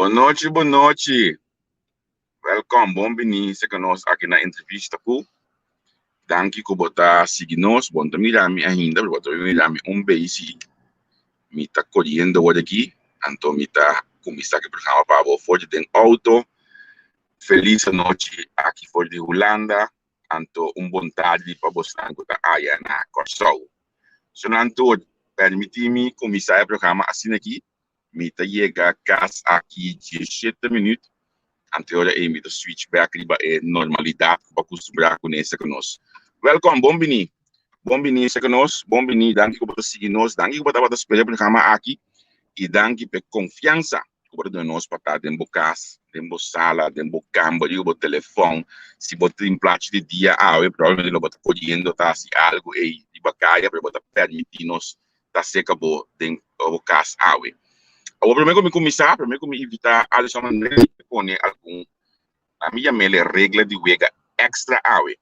Boa noite. Welcome, bom venir conosco aqui na entrevista com Danke por botar seguir-nos. Bom, também ainda, botar beijo. Me tá colhendo hoje aqui, então me tá começando o programa para você tem auto. Feliz noite aqui fora de Holanda, então bom tarde para você que aí na Corsol. Se não permitir-me começar o programa assim aqui, me tá chega casa aqui 17 minutos. Anterior a me switch back riba normalidade para acostumar com essa conosco. Welcome, bom venir conosco, bom venir, danke por seguir nós, danke por estar esperando o programa aqui e danke por confiança por nós para estar dentro da casa, dentro da sala, dentro do campo, dentro do telefone, se botar em prática de dia, provavelmente não botar podendo estar se algo aí de bacaia para botar permitir-nos estar seca dentro da casa, o primeiro que começar, primeiro que me invitar a Alisson André pone algum a minha mele regra de wega extra awe.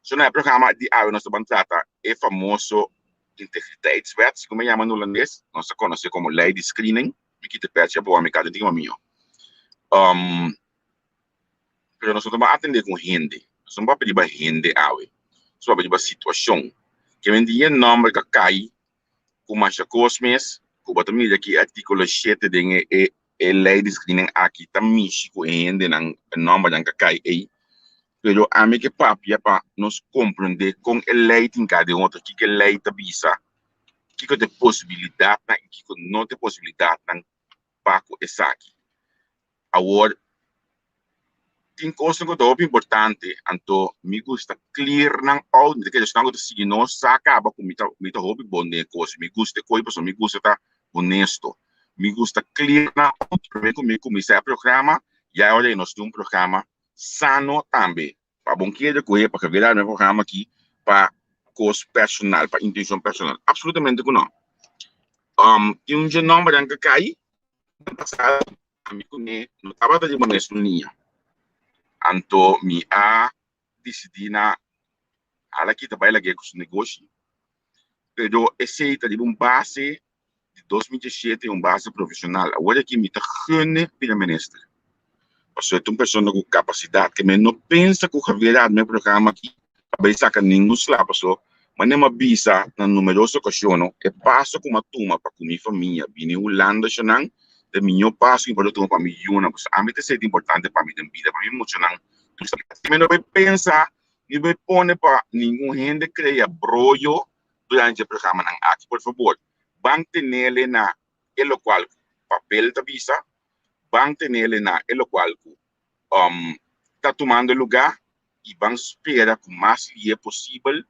So na programa de awe nós vamos tratar é famoso integriteitswet, como chama no holandês, nós conhecemos como lei de screening, me quita perto para o americano de caminho. Pero nós vamos atender com gente, nós vamos pedir para gente awe, só pedir para situação que vem de nome que cai com mais cosmes. Kuba também aqui artigo 7 de lei de screening aqui também com ainda não nome não cai aí, pero a mim que papia para nos compreender com a lei tem cada outro que a lei tá bisa que tem possibilidade na que não tem possibilidade não para essa aqui agora tem coisa que é importante então me gusta clear não all de que estão que seguir nós acaba com mita hobby bom de coisa me gusta coisa me gusta tá honesto, me gusta clear na primeiro me começar o programa e agora nós temos programa sano também para bom que de para virar meu programa aqui para coisa personal para intenção personal absolutamente não tem um nome que cai passado amigo né não estava de uma linha então me a decidir na ala que trabalha com os negócios pero esse tá de base de 2017 base profissional. Agora que me está gunnen primeiro-ministro. Porque é uma pessoa com capacidade que não pensa que o virar meu programa aqui para sacar nenhum slap só, mas nem uma visa na numerosas ocasiões é passo com uma turma para com minha família, vim Holanda chanang, de minha passo importante para mim uma, porque a mim é importante para mim na vida, para mim muito chanang. Se não vai pensar, não vai pôr para nenhum gente criar brolho durante o programa aqui, por favor. Van tenerle na el cual papel de visa, van tenerle na el cual está tomando lugar y van esperar que más líder posible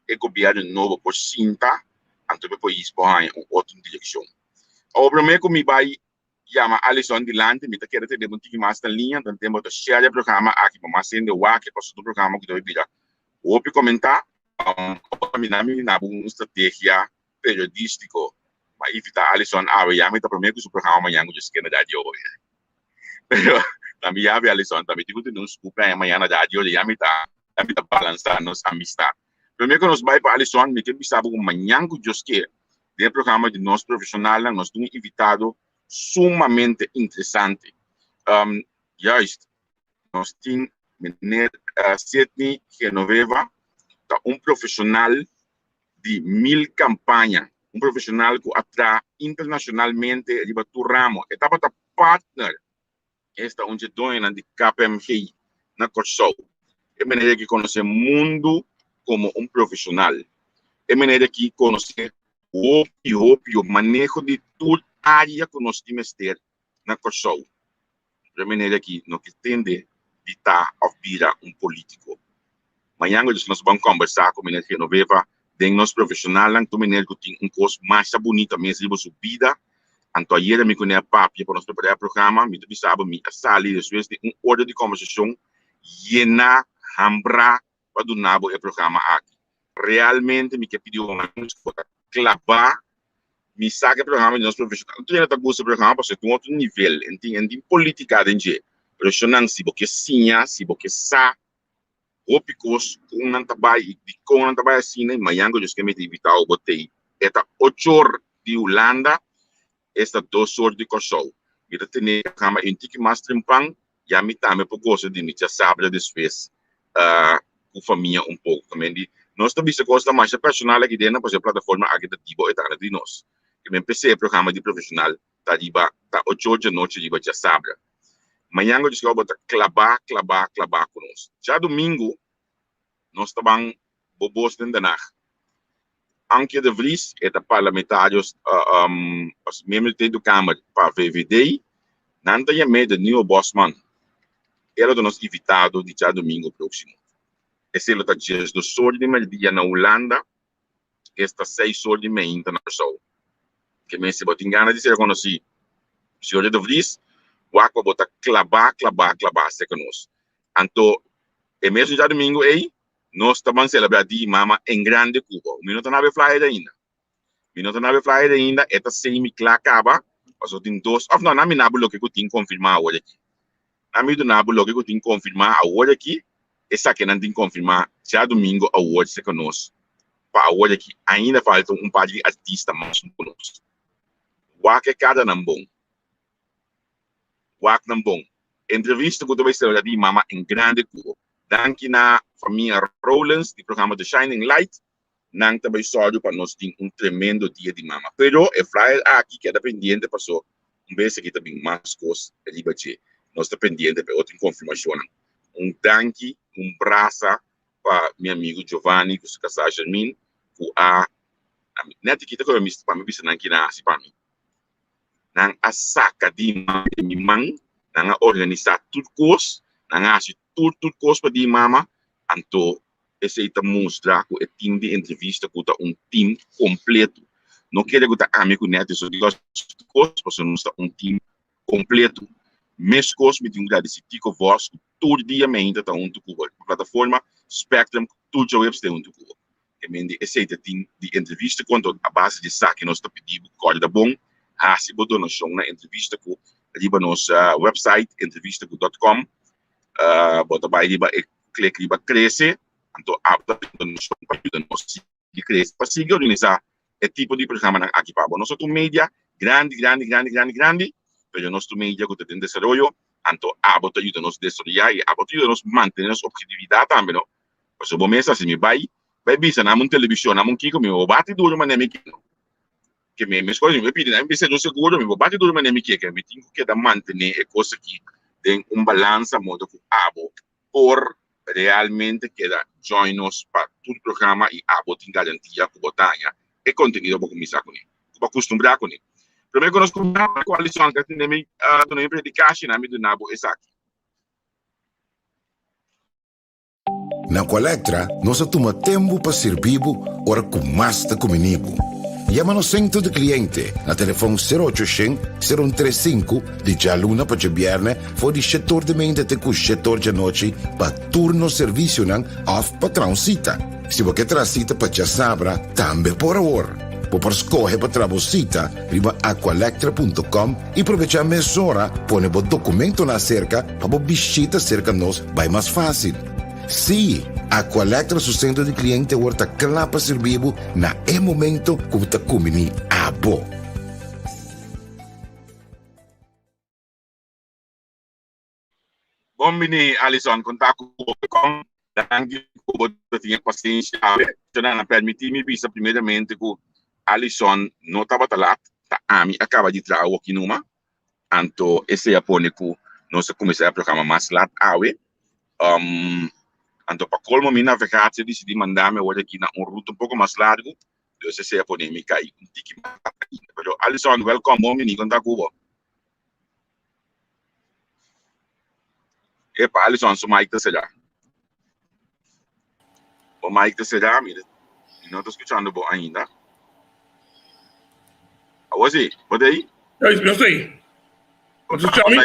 el gobierno nuevo por cinta antes de país para en otra dirección. Ahora me como me va llama Alison delante, me quiere tener un tico más en línea, entonces tenemos que share el programa aquí para más en de que pasó tu programa que te voy a pedir. O comentar, na una estrategia periodístico. Mas evita Alison ya me está primeiro que o programa amanhã eu disse que na rádio hoje. Pero também já vi Alison também digo que nos culpa amanhã na rádio já me está balançando nos amistad. Primeiro que nos vai para Alison me que sabe que amanhã que eu que de programa de nós profissional nós temos invitado sumamente interessante. Juist nós temos Sidney Genoveva, profissional de 1000 campanhas. Profissional que atrai internacionalmente de tu ramo. Etapa da partner esta onde dona de KPMG na Corsol. É maneira que conhece o mundo como profissional. É maneira que conhece o manejo de toda área que nós temos ter na Corsol. É maneira que não pretende de estar a virar político. Amanhã nós vamos conversar com o Ministro Genoveva de nós profissional, então me que tem coisa mais bonita mesmo de sua vida. Então, ayer me conheci a papia para nós preparar o programa, me sabe, me sali depois de ordem de conversação, llena, hambra, para donar o programa aqui. Realmente, me que pediu uma coisa, clavar, me saca o programa de nós profissional. Então, eu não gosto do programa, porque é outro nível, tem política dentro. Pero eu não sei porque sim, se porque sa, Opicos, kung nang tabay sine, mayango Diyos kami tibitaw botei. Eta 8 horas de Holanda, esta 2 horas de Kosovo. mira tem programa um tique mais trimpang, já me também por gosto de me já sabe depois com família pouco também de nós também se gosta mais personal aqui dentro para a plataforma aqui da Tibo e tá de nós que me PC programa de profissional tá de ba tá 8 da noite de já sabe manhã eu disse que eu vou clabar com nós já domingo nós estamos bobos dentro da nacht Anke de Vries é da parlamentários os membros da Câmara para VVD não tem medo de Neil Bosman ela do nosso invitado de já domingo próximo esse é o dias do sol de meio na Holanda esta 6 sol de meio internacional que me se botar engana de ser conhecido senhor de Vries o aqua botar clabar se conosco então é mesmo já domingo aí nós estamos celebrando mama em grande Cuba o minuto não vai fly ainda esta semi acaba passou tem dois não me nabo que eu tenho confirmar hoje aqui na me do nabo que eu tenho confirmar hoje aqui essa que não tem confirmar já domingo a hoje se conosco para hoje aqui ainda falta par de artistas mais conosco o que cada não bom entrevista que eu vou ser de mama em grande Cuba danke na família Rollins do programa The Shining Light não também só para nós ter tremendo dia de mama pero é flyer aqui que é dependente passou vez aqui também mais coisas ali bater nós dependente para outra confirmação danke braça para meu amigo Giovanni que se casar Germin que net que eu me para me bisa aqui na si para mim não a saca de mim não organizar tudo coisa não acho tudo coisa para de mama então esse aí mostra que o time de entrevista que é time completo não quer que a amigo neto só diga coisas porque não está time completo mesmo coisas me tem que decidir com voz todo dia me ainda está com a plataforma Spectrum tudo já web está com esse aí tem de entrevista quanto a base de saque nós está pedindo corda bom se botou no show na entrevista com ali nosso website entrevista.com bota vai ali clique ali cresce então apta no show para ajudar nós de crescer para seguir organizar esse tipo de programa aqui para nós outro mídia grande pero nosso mídia que tem desenvolvimento então apta ajuda nos desarrollar e apta ajuda nos manter nossa objetividade também não porque bom mês assim me vai bisa na televisão na kiko me bate duro mas nem me que me escolhe me pede na bisa no seguro me bate duro mas nem me que me tenho que dar manter a coisa que tem balança modo que abo por realmente queda join nos para todo programa e abo tem garantia que botanha e conteúdo para começar com ele para acostumbrar com ele primeiro que nós começamos a coalição que tem me do emprego de caixa na do nabo exato na Colectra nós toma tempo para servir ora com mais da comunico Llama no centro de cliente na telefone 0800-035 de jaluna para viernes for de setor de mente até com setor de noite para turno serviço não off patrão cita. Se você quer cita para já sabra, também por hora. Por escolher para trabalhar riba aqualectra.com e aproveitar a mesura, põe o documento na cerca para visita cerca nós vai mais fácil. Sim, Aqualectra su centro de cliente horta clapa servivo na momento que está comendo abo. Bom menino, Alisson, contar com danke por ter paciência. Eu não permiti-me visa primeiramente que Alisson não estava lá, a mim acaba de trazer aqui numa, então esse é pone que nós começamos a programa mais lá, então, para colmo minha navegação, decidi mandar-me hoje aqui na ruta pouco mais largo. Eu sei se é polêmica aí, um tique mais. Mas, Alisson, welcome, bom menino, conta Cuba. Epa, Alisson, sou Mike da Serra. O Mike da Serra, não estou escutando bom ainda. Você, pode aí? Eu estou aí. Você está me?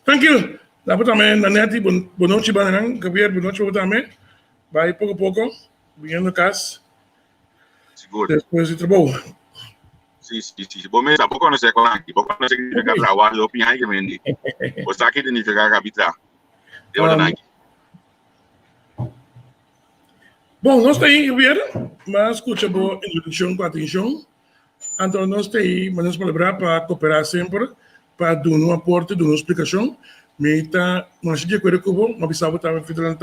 Tranquilo. Dapat também na net boa noite banana, Gabriel, boa noite também. Vai pouco a pouco, vindo casa. Seguro. Depois de trabalho. Sim. Bom mesmo, pouco não sei qual é, pouco não sei que fica trabalho, eu pinhei que vendi. Você aqui tem que ficar capitão. Eu não aqui. Bom, nós temos Gabriel, mas escuta boa introdução com atenção. Então nós temos, mas nós celebrar para cooperar sempre para dar um aporte, dar uma explicação. Mas de acordo com o mas estava federal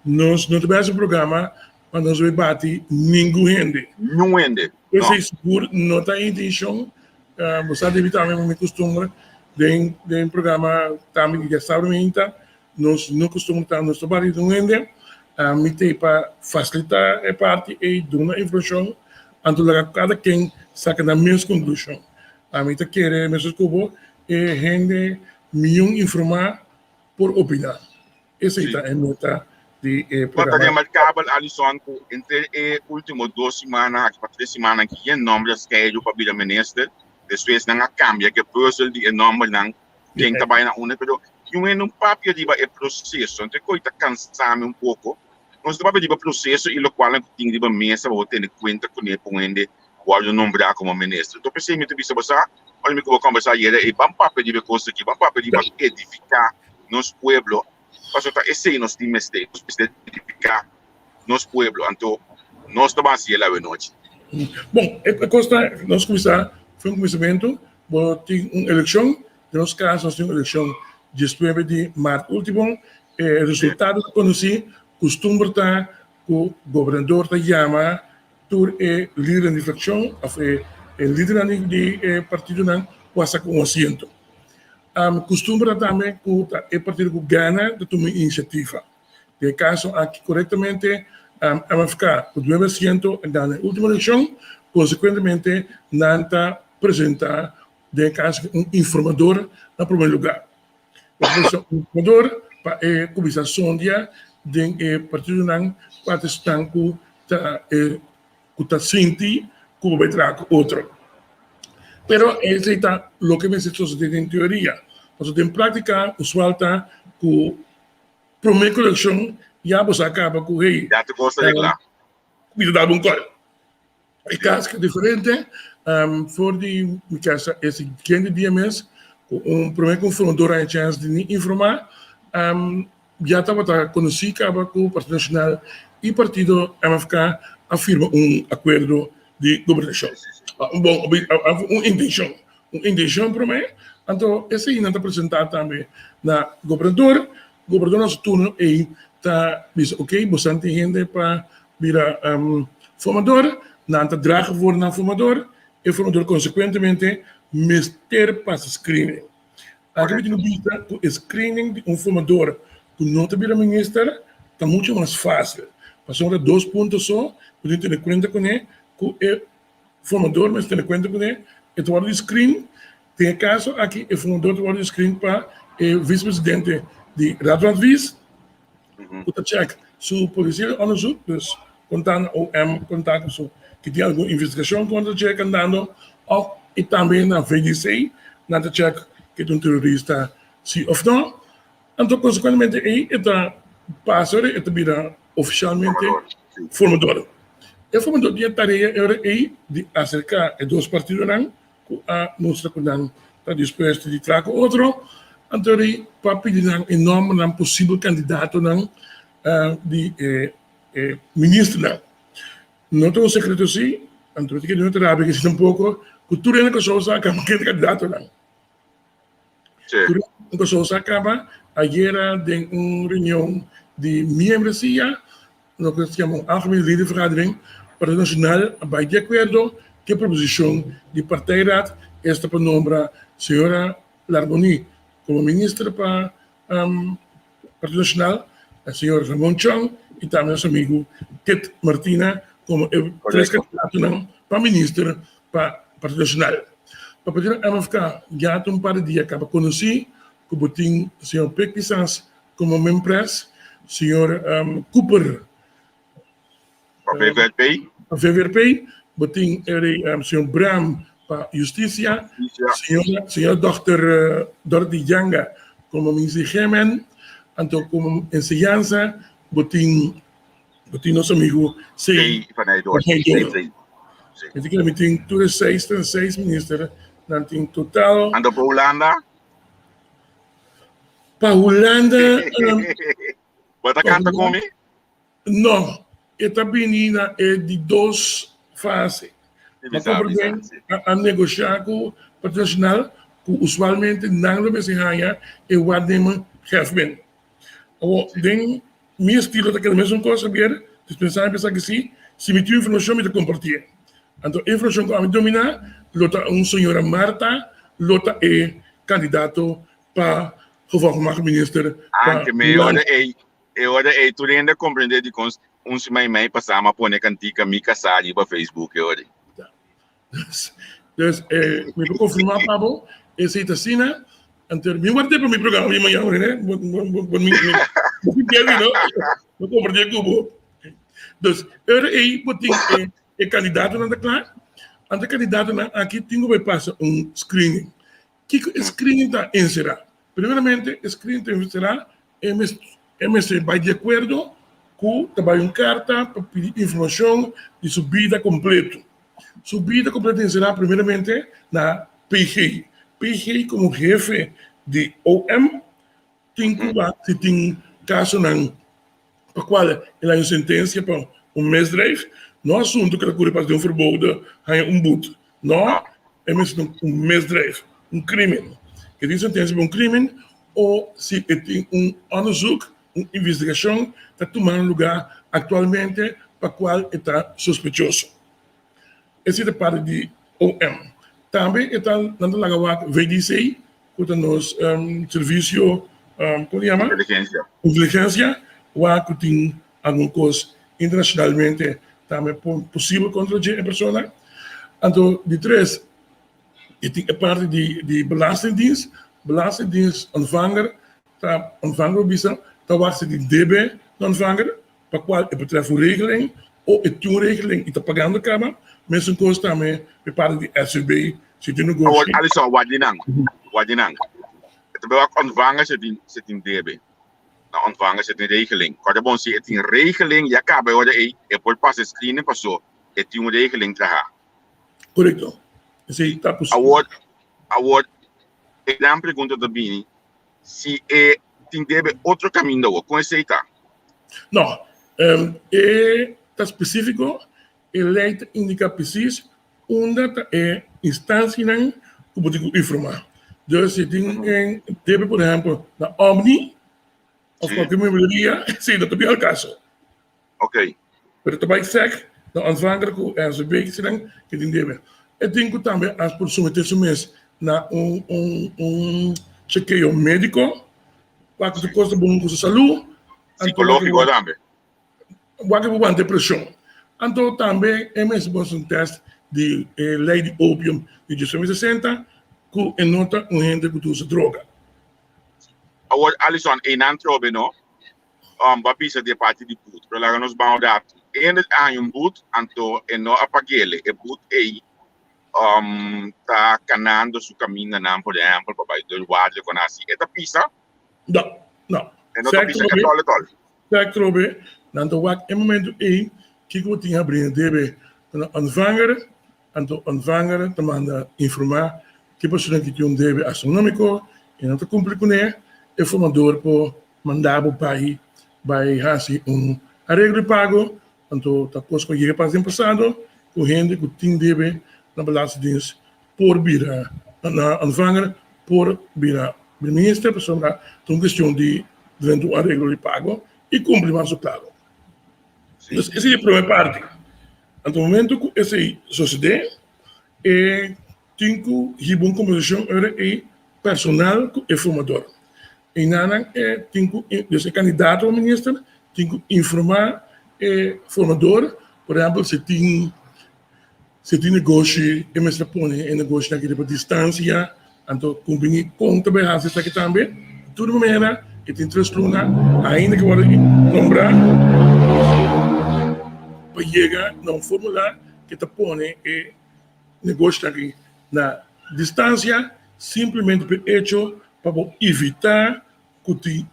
nós não temos um programa para nós debate ninguém rende. Não rende. Eu sei seguro, não tem intenção, você deve também me costuma de programa também que está nós não costumamos estar no trabalho não rende, para facilitar a parte e dar uma informação antes de cada quem saca na mesma conclusão. A mim quer mesmo como e rende melhor informar por opinar. Essa é a meta de programa. Quanto a marcável, Alisson, entre as últimas 2 semanas, para 3 semanas, que é nome de schedule para o ministro, depois não cambia, que pessoal de nome não tem trabalho na UNE, pero yung papel de processo, então coisa cansame um pouco. Nós temos de processo e o qual tem de mesa para ter em conta com ele, com ele, qual nombrar como ministro. Então, pensei que me passar, olha me conversar aí, e vamos papel de coisa aqui, vamos papel de edificar nosso pueblo. Para esse nós temos de edificar nosso pueblo, então nós estamos assim lá noite. Bom, a costa nós começar foi começamento, tem uma eleição, no nosso caso nós temos uma eleição 19 de março último, o resultado que conheci costuma estar que o governador da Yama tur líder de fração, o líder de partido não passa com um assento. Costuma também que o partido que ganha de tomar iniciativa. De caso aqui corretamente, vamos ficar com 2% na última eleição, consequentemente, não está apresentar de caso um informador no primeiro lugar. O informador para começar a sondear de partido não para estar com o senti como vai trazer outro. Pero esse é o que me sucede em teoria. Mas em prática, usual está que a primeira eleição já você acaba com o já te gosta de lá. Cuida da bom cor. É caso que é diferente. Voor die casa esse quem dia mês primeiro confrontador a chance de informar já estava conhecido com o Partido Nacional e o Partido MFK afirma acordo de governação. Uma intenção para mim. Então, esse aí não está apresentado também na governador nosso turno e está disse, ok, bastante gente para virar formador, não está dragen voor na formador, e o formador, consequentemente, mister para screening. Aqui me vista que o screening de formador que não está vira ministro está muito mais fácil. Passamos a 2 pontos só, podem ter conta com ele, que o formador, mas ter conta com ele, e tu vai screen. Tem caso aqui, o formador tu vai screen para o vice-presidente de Raad van Advies, que check se policial onderzoek, dus contato contato que tem alguma investigação contra o check andando, e também na VDC, na check que é terrorista, sim ou não. Então, consequentemente, aí está passando, está vira oficialmente formador. E o formador tem a tarefa de acercar os 2 partidos que a mostra que não está disposto de trazer outro, então, para pedir um nome possível candidato de ministro. Não tem um secreto assim, então, que não terá que ser um pouco, que tudo é que só acaba que candidato tudo que só acaba, ayer de uma reunião de membros, no que se chama Algemene Ledenvergadering, para o Nacional, vai de acordo que a proposição de Partijraad esta para nombrar a senhora Larboni como ministra para o Partido Nacional, a senhora Ramon Chong e também nosso amigo Ket Martina como 3 candidatos para ministra para o Partido Nacional. Para poder ficar já há um par de dias acaba conheci que botin o senhor Peck Pissans como membres, o senhor Cooper para a VVRP, botin o senhor Bram para Justiça, senhor Dr. Dorothy Janga como ministro de Gemen, então como enseñanza, botin nosso amigo Sei Panay. Eu digo que tem todos 6 ministros, não tem total. Ando para Holanda? Para Holanda. Bota canta comigo? Não, esta menina é de 2 fases. A negociar com o Partido Nacional, que usualmente não me se ganha e o adema bem. Ou den meu estilo daquela mesma coisa ver, dispensar pensar que sim, se me tive informação me compartilhar. Então informação que a me dominar, lota senhora Marta, lota é candidato para gevolgd minister. Anche me ora é tu ainda compreender de cons se mai passar ma pone cantica mica sali para Facebook ora. Dus me vou confirmar Pablo, esse é Itacina. Então, me guardei para o meu programa de manhã, né? Não compartilhei com o Dus, aí, é candidato na claro. Ante candidato aqui, tenho que passar screening. Que screening está em será? Primeiramente, screening tem que ser MS vai de acordo com trabalho em carta para pedir informação de sua vida completa. Sua vida completa será primeiramente na PG. PG como jefe de OM, se tem caso para qual ele tem uma sentença para misdrijf, não é assunto que recurre para um verboden, een boete. Não, é mesmo misdrijf, crime. Que tem sentença para crime, ou se tem onderzoek, investigação, está tomando lugar atualmente para qual está suspeitoso. Essa é a parte de OM. Também está dando lá VDC, que é nosso serviço, como chama? Inteligência, que tem alguma coisa internacionalmente também possível contra a pessoa. Então, de três, tem a parte de belastingdienst. Belastingdienst ontvanger, está ontvanger bisa, está wacht de DB ontvanger, para qual é betreft regeling, ou é toeregeling, está pagando a cama, mas een kost também é parte de SUB, se tem negócio. Alisson, wadinang. Het is ook ontvanger zit in DB. Na ontvanger zit in regeling. Quando bom se tem regeling, já cabe ora aí, é por passar screening passou, é tem regeling traha. Correto. Sim, está possível. Agora, eu dá uma pergunta também, se tem DB outro caminho, como é tá? Não, está específico, ele indica preciso onde é instância que pode informar. Então, se tem DB, por exemplo, na Omni, ou qualquer membreria, sim, dat é o caso. Ok. Mas também sei que o ontvanger é um bequeling que tem DB. Eu tenho também as pessoas que mês na chequeio médico, para que custa bom com a saúde, psicológico também. Para que uma depressão. Então também é mesmo um teste de lei de opium de 1960, que nota gente que usa droga. Agora, Alisson, não trobe, não? Papisa de parte de boot. Para lá nos vamos dar. Ainda há boot, então não apagele. E boot aí tá canando su caminho, por exemplo, para ir do quadro com assim. É da pista? Não. Não da pista que é tole. Certo, trobe. Então, em momento aí, que eu tinha abrindo DB, ontvanger, então ontvanger te manda informar que pessoa que tem DB astronômico, e não te cumpre com ele, é formador para mandar para o país, vai fazer arreglo de pago, então está coisa que chega para o passado, com gente que tem DB na belastingdienst por vir na ontvanger, por vir na minister, para sobre uma questão de durante o arreglo de pago e cumprir mais o claro. Então, essa é a primeira parte. No momento que esse sucede, tem que uma conversação entre personal e formador. E nada, tem que ser candidato ao ministro, tem que informar o formador, por exemplo, se tem negócio, e mesmo põe negócio naquela distância, então, combinar com também a aqui também, de toda maneira, e tem três lunas, ainda que pode nombrar, para chegar a formulário que te põe negócio aqui na distância, simplesmente por hecho, para evitar que te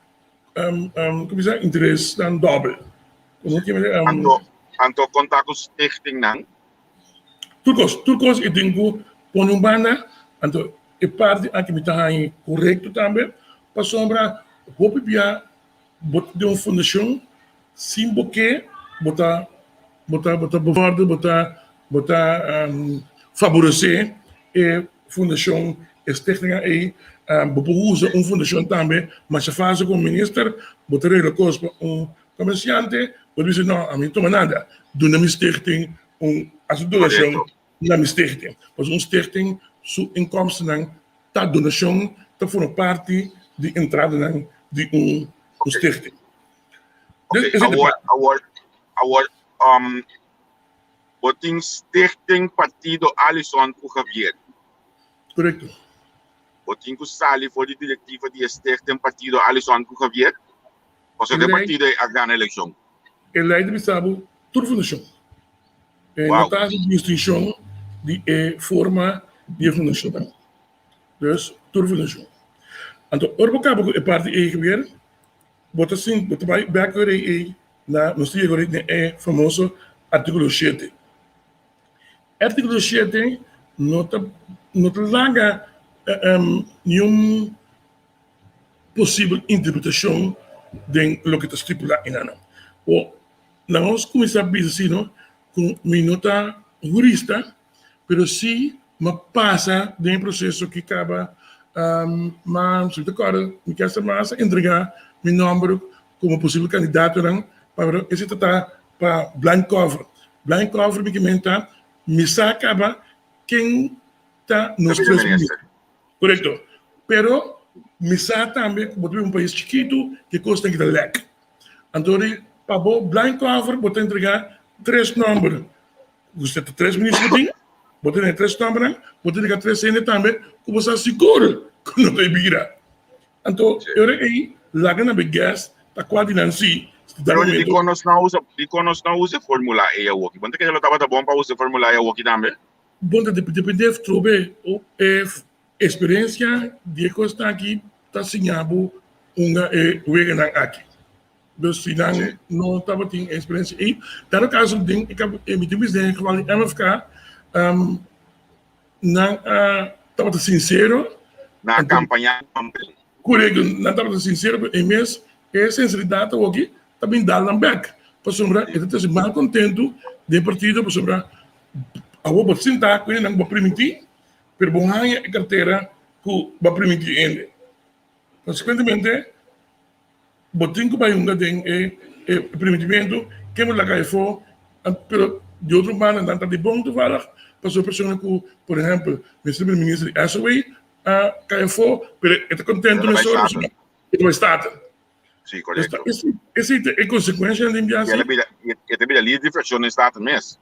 interesse dobro. Então, contar com o stichting, não? Tudo coisa eu tenho que pôr banda, então, é parte aqui que está correto também, para sombra, vou pedir de uma fundação, sim, porque botar favorecer a fundação stichting aí usa fundação também, mas se faz com o ministro, botar recursos para comerciante, pode dizer, não, a mim toma nada, do na stichting, as donação na stichting. Mas stichting, sua inkomsten, tá donação, tá for parte de entrada de stichting. Okay. Boting Stichting Partido Alisson Javier. Correto. Boting sali voor de directiva die Stichting Partido Alisson Javier. Was het de partido a ganhar a eleição? Ele é de sabe toda fundação. Wow. Não de distinção de forma de fundação. Dus toda fundação. Então, o cabo é parte e Javier. Bota assim, bota back aí na no estilo agora é famoso artigo 7. Artigo 7 não larga nenhuma possível interpretação de lo que está estipulado em ano. Ou nós começamos a dizer assim, com minuta jurista, mas sim, mas passa de um processo que acaba, mas se acorda, me quer mais entregar meu nome como possível candidato para esse para blind cover. Blind cover, me acaba quem está nos três ministros. Correto. Pero, me também, como um país chiquito, que custa que dar leque. Então, para o blind cover, vou entregar 3 números. Você tem 3 ministros, vou ter 3 números, vou entregar 3 cenas também, como você seguro que não tem vira. Então, eu aí, lá na gas, está quase não se. Pero di konos na usa formula e walkie. Banta que ela tava bom para usar formula e walkie também. Bom, depende de trobe ou experiência de que está aqui está sinhado uma wega aqui. Dus se não estava tendo experiência e tá no caso de que me dizer que vale MFK não estava sincero na campanha. Correto, não estava sincero em mês é sinceridade aqui também dá back. Para sombra, ele está mal contento de partido para sombra a vou sentar com ele não vai permitir, per bom a carteira que vai permitir ele. Consequentemente, botinho vai tem permitimento que me laga for, pero de outro modo não está de bom de falar para sua pessoa que, por exemplo, o ministro de Asway cai for, pero está contento nessa hora, ele vai estar. Sim, correto. Essa é a consequência de enviar. E também a linha de fração em Estado mesmo.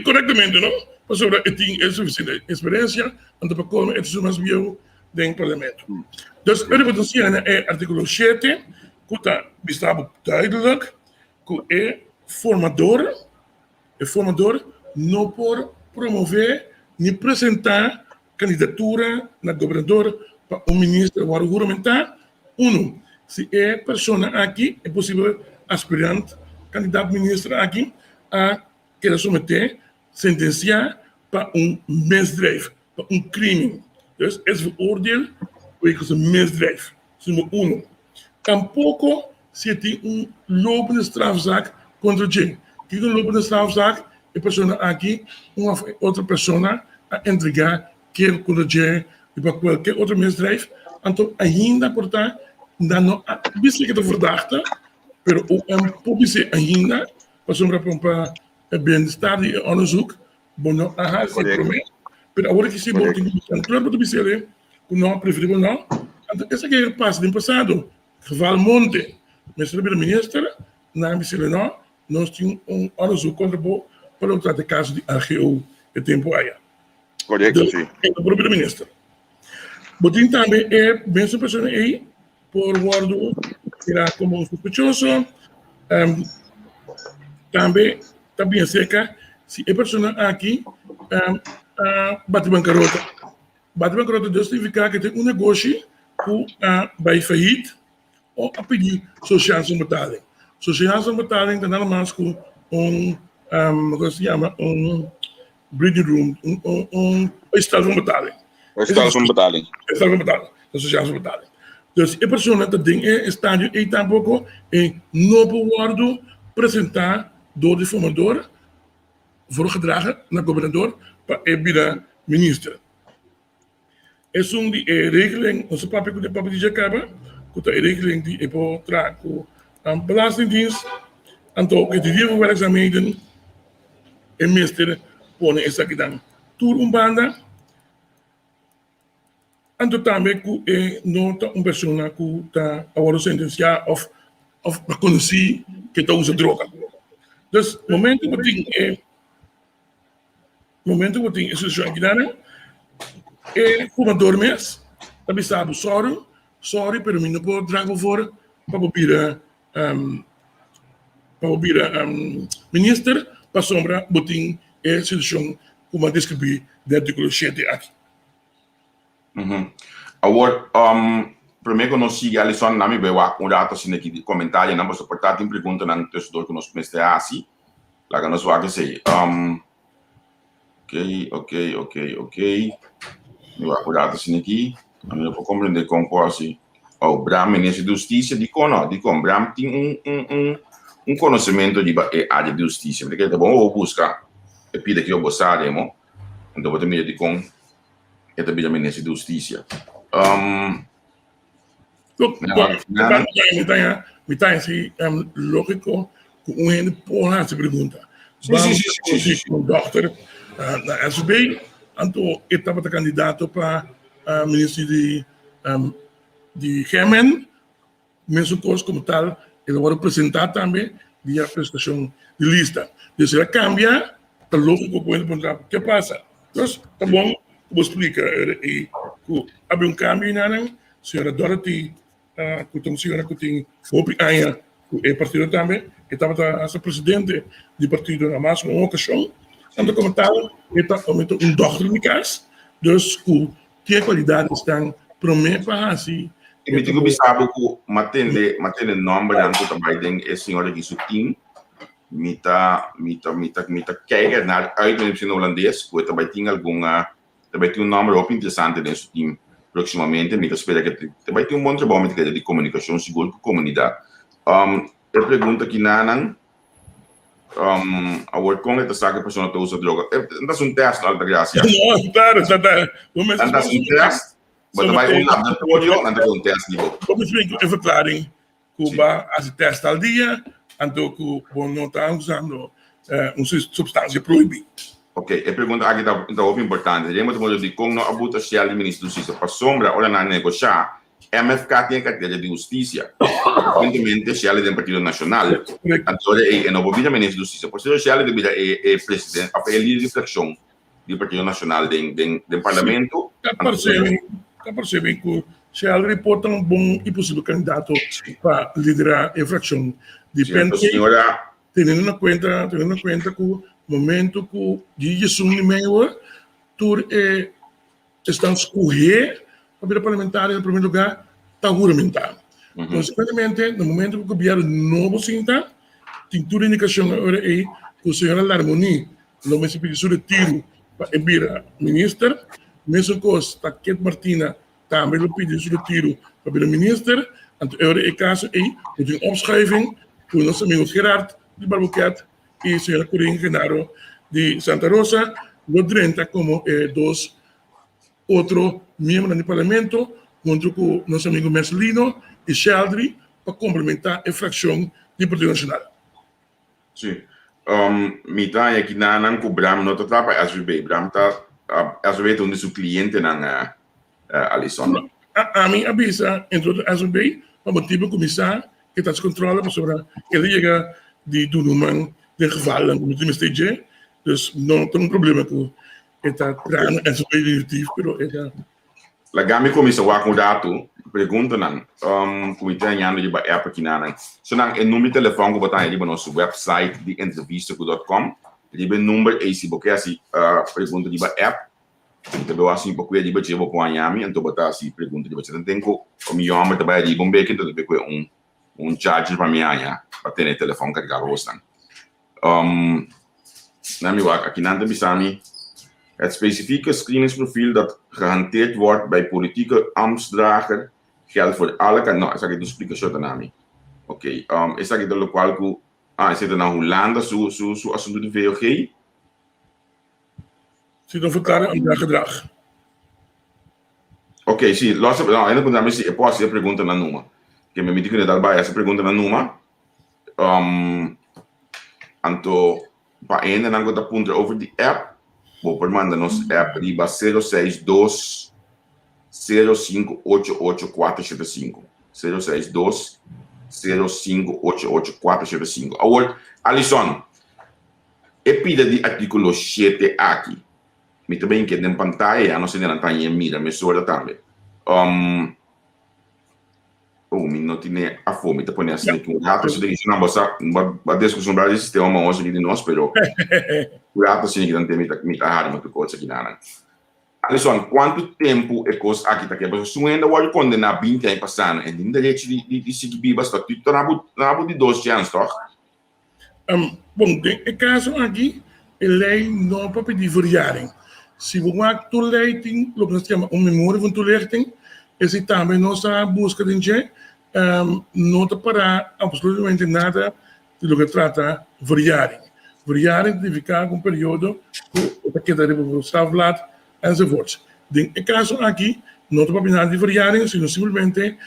Corretamente, não? Mas sobre é suficiente experiência, então para como é tudo mais viu dentro do parlamento. Então, a votação é artigo 7, que está duidelijk, que é formador não pode promover nem apresentar candidatura na governador para um ministro ou argumentar. Se é pessoa aqui, é possível aspirante, candidato ministro aqui, a querer submeter, sentenciar para misdrijf, para crime. Dus é veroordeeld wegens misdrijf. Número 1. Tampouco se tem lopende strafzaak contra quem. Que lopende strafzaak é pessoa aqui, uma outra pessoa a entregar quer contra quem e para qualquer outro misdrijf. Então, ainda, portanto, não há bicicleta verdachte, pero publice ainda, para bem-estar de onderzoek, não há esse problema. Pero agora que se volta em claro para dizer que não preferível não. Então, essa que é o passo do passado, que vale monte, mas o ministro, na ambição não, nós tínhamos onderzoek contra para o tratar caso de AGO de tempo aí. Correto, sim. É o próprio ministro. Botin também é bem essa pessoa aí, por guardo irá como sospechoso, também seca se a pessoa aqui bate bancarrota. Bate bancarrota significa que tem negócio que vai falir ou a pedir social betaling. Social betaling tem nada mais que como se chama, breeding room, estado de betaling. Estado de betaling. Estado de betaling. Social betaling. Dus a pessoa que tem estádio e tampouco não pode apresentar door de formador voorgedragen naar governador para a ministra. is die regeling, onze papi de papi die acaba, com a regeling die epo tra com a belastingdienst, en toch het die werkzaamheden en meester pone essa que dan tour banda, en tot também com nota persona com ta agora sentenciar of conhecer que tá usa droga. Dus momento que tem isso aqui dana como dormes, também sabe sorry, pero mim não pode trago fora para bira minister para sombra botin situação como descrever de artigo 7 aqui. Agora, primeiro nós siga ali só na minha bewa com data assim aqui de comentário, não posso portar tem pergunta não texto que nós mestre assim, lá que nós vai dizer, ok. Eu vou acordar assim aqui, a minha para compreender como quase o Bram ministro de justiça de como Bram tem conhecimento de área de justiça, porque é bom eu buscar e pedir que eu gostar demo, então vou ter medo de com é também a ministro de justiça. Me tá assim lógico com uma porra se pergunta. Sim. Com o doutor na SB, então estava candidato para ministro de Gemen, mesmo coisa como tal, ele vai apresentar também a prestação de lista. Então, se ela cambia, é lógico que ele perguntar o que passa. Então, tá bom, vou explicar. Havia cambio na senhora Dorothy, que tem senhora que tem Hopi Aya, que é partido também, que estava a presidente do partido na máxima ocasião. Então, como tal, ele está aumentando dochter in de casa, dus que qualidade estão prometem para assim. E me digo bisabo que matende nome dan ko também tem é senhora que sutim mita kijken naar uitnemers in holandês, que também tem tem nome muito interessante nesse time proximamente, me espera que também tem bom trabalho de comunicação seguro com a comunidade. Eu pergunto aqui nanan a work com esta saca pessoa que usa droga. É teste alta graça. Não, tá. É teste. Mas também lab de polio, anda teste nível. Como explico a verklaring, Cuba as teste al dia, então que não está usando uma substância proibida. Ok, eu pergunto aqui está muito importante. Lembra do de como não abuta se a ministro da Justiça para sombra ou na negociar, MFK tem carteira de justiça. Evidentemente, se ela tem partido nacional, então é não pode ministro da Justiça. Por isso, se ela deveria presidente, a líder de fracção do partido nacional do parlamento. Está percebendo que se ela reporta bom e possível candidato para liderar a fracção, depende. Tendo em conta que o momento que Jesus no meio tur estão escolher a vida parlamentar em primeiro lugar está juramentado. Consequentemente, no momento que o governo novo sinta, tem toda indicação agora aí que o senhor Larmoni não me pediu seu retiro para enviar ministro, mesmo que o Taquet Martina também lhe pediu seu retiro para enviar ministro, então agora é caso aí que tem opschuiving com o nosso amigo Gerard de Barbuquet e o senhor Corinne Genaro de Santa Rosa, lo 30 como dois outros membros do parlamento, junto com o nosso amigo Mercelino e Sheldry, para complementar a fracção do Partido Nacional. Sim. Mita aqui na Bram não está para SVB. Bram está SVB onde seu cliente na Alisson. A mim avisa entre o SVB para motivo começar que está se controla sobre ele chega de Dunuman de geval dan moet je me steeds dus não tem problema com esta trama SVB diretivo, pero esta La gami komisa wa com dato pergunta nan comité anyando de ba app aqui nan so nan e número de telefone que botar ali no nosso website de entrevista.com ele ben número AC porque assim pergunta de ba app então assim porque ele vai chegar com a Miami então botar assim pergunta de você tem com o meu nome também ali bombe que então depois charger para mim aí para ter telefone carregado hoje na mi wak aqui nan bisami het specifieke screeningsprofiel dat gehanteerd wordt bij politieke ambtsdrager geldt voor alle kandidaten. Nou, essa aqui não explica isso também. Ok. Essa aqui do qual que esse na Holanda su assunto de VOG. Zie dan verklaren aan haar gedrag. Ok, sim, não, ainda quando eu posso fazer a pergunta na Numa. Que me diga que dar essa pergunta na Numa. Anto, para ainda não gosta ponto over the app. Vou por mandar nos app riba 062 0588 062 0588 Agora, Alisson, e pida de artículo 7 aqui. Me também que na pantalla, não sei se não está em mira, me sobra também. Me não tinha a fome, te põe assim que gato se diz não você vai discussão sobre esse tema hoje de nós, pero gato se que não tem mita harma que coisa aqui nada. Alisson, quanto tempo é coisa aqui tá que você ainda vai condenar 20 anos passando e nem direito de seguir bibas tá tudo na de 12 anos, toch? Bom, tem caso aqui, a lei não pode pedir variaring. Se você toleting, o que nós chamamos memória van toelichting, esse também nossa busca de não te parar absolutamente nada do que trata variaring. Variaring significa um período que dá para o Stavblad enzovoorts. No caso aqui, não te pode nada de variaring, sino simplesmente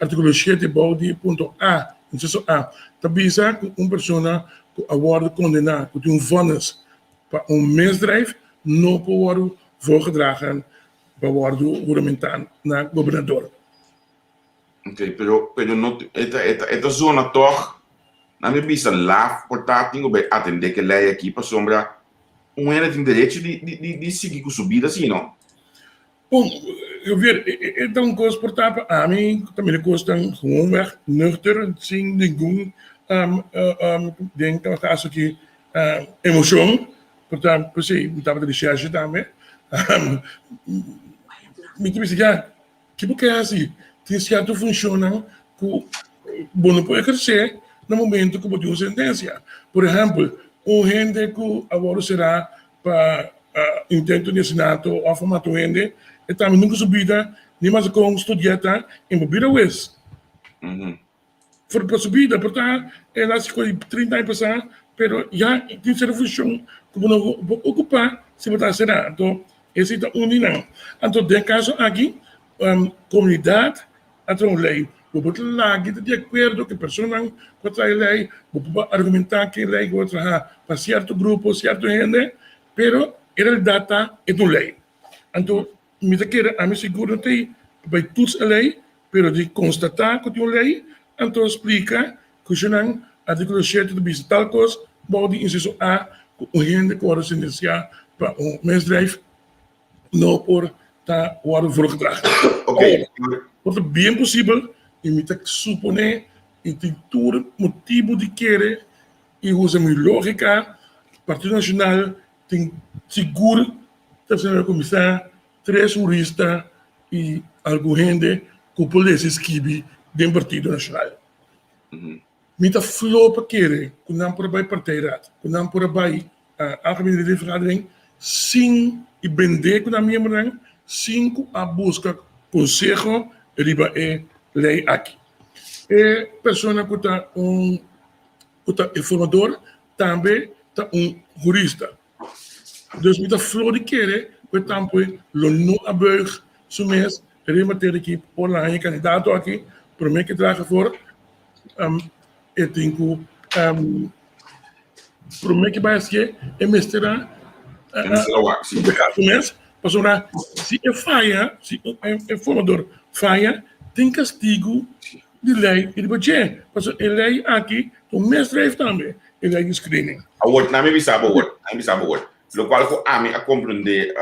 artigo 7, body, ponto A, inciso A, tabisa que uma pessoa que wordt condenado, que tem vonnis para misdrijf, não pode voorgedragen para o juramentado na governador. Ok, pero não, esta zona toch, na minha vista, lá, portanto, tenho que atender que lei aqui para sombra, ainda tem direito de seguir com subida assim, não? Bom, eu ver, então, coisa, portanto, a mim também custa gewoonweg nuchter, sem nenhum, denk dat caso aqui, emoção, portanto, por si, estava de recherche também, me disse, que porque é assim, tem certo funciona que bom não pode crescer no momento que pode uma sentença. Por exemplo, gente que agora será para intento de assassinato ou formato gente, e também nunca subida, nem mais com estudante em bebida west. Para subida, portanto, ela se foi 30 anos passar, mas já tem certa função que não ocupar se você será. Então, esse é um dinâmico. Então, no caso aqui, comunidade, a lei, você lá, de acordo com a pessoa que está lei, você argumentar que a lei vai trabalhar para certo grupo, certo gente, mas a data é uma lei. Então, me quero a me seguro que vai todos a lei, mas de constatar que tem uma lei, então explica que se não artigo 7 de bis tal coisa, pode inciso A, o gente que vai sentenciar para misdrijf, não por estar voorgedragen. Ok. Wordt het bem possível, e me tem que suponer, e tem todo motivo de querer, e usa minha lógica, Partido Nacional tem seguro, terceiro comissário, 3 juristas e alguma gente que pode escrever do Partido Nacional. Me tá flop para querer, que não por bij partijraad, que não por bij algemene vergadering, sim e vender com a minha mãe, 5 a busca consejo riba lei aqui. E pessoa que está informador também está jurista. Dus met de flow die keren, we tampen lo no abuig, sumes, rematere equipe online candidato aqui, para mim que traga voor, eu tenho, para mim que vai ser, mestera, sumes, para se é falha, se é formador falha, tem castigo de lei e de budget, para a lei aqui, o mestre heeft também, a lei de screening. A word, na me bisa word. Lo qual a mim a compreender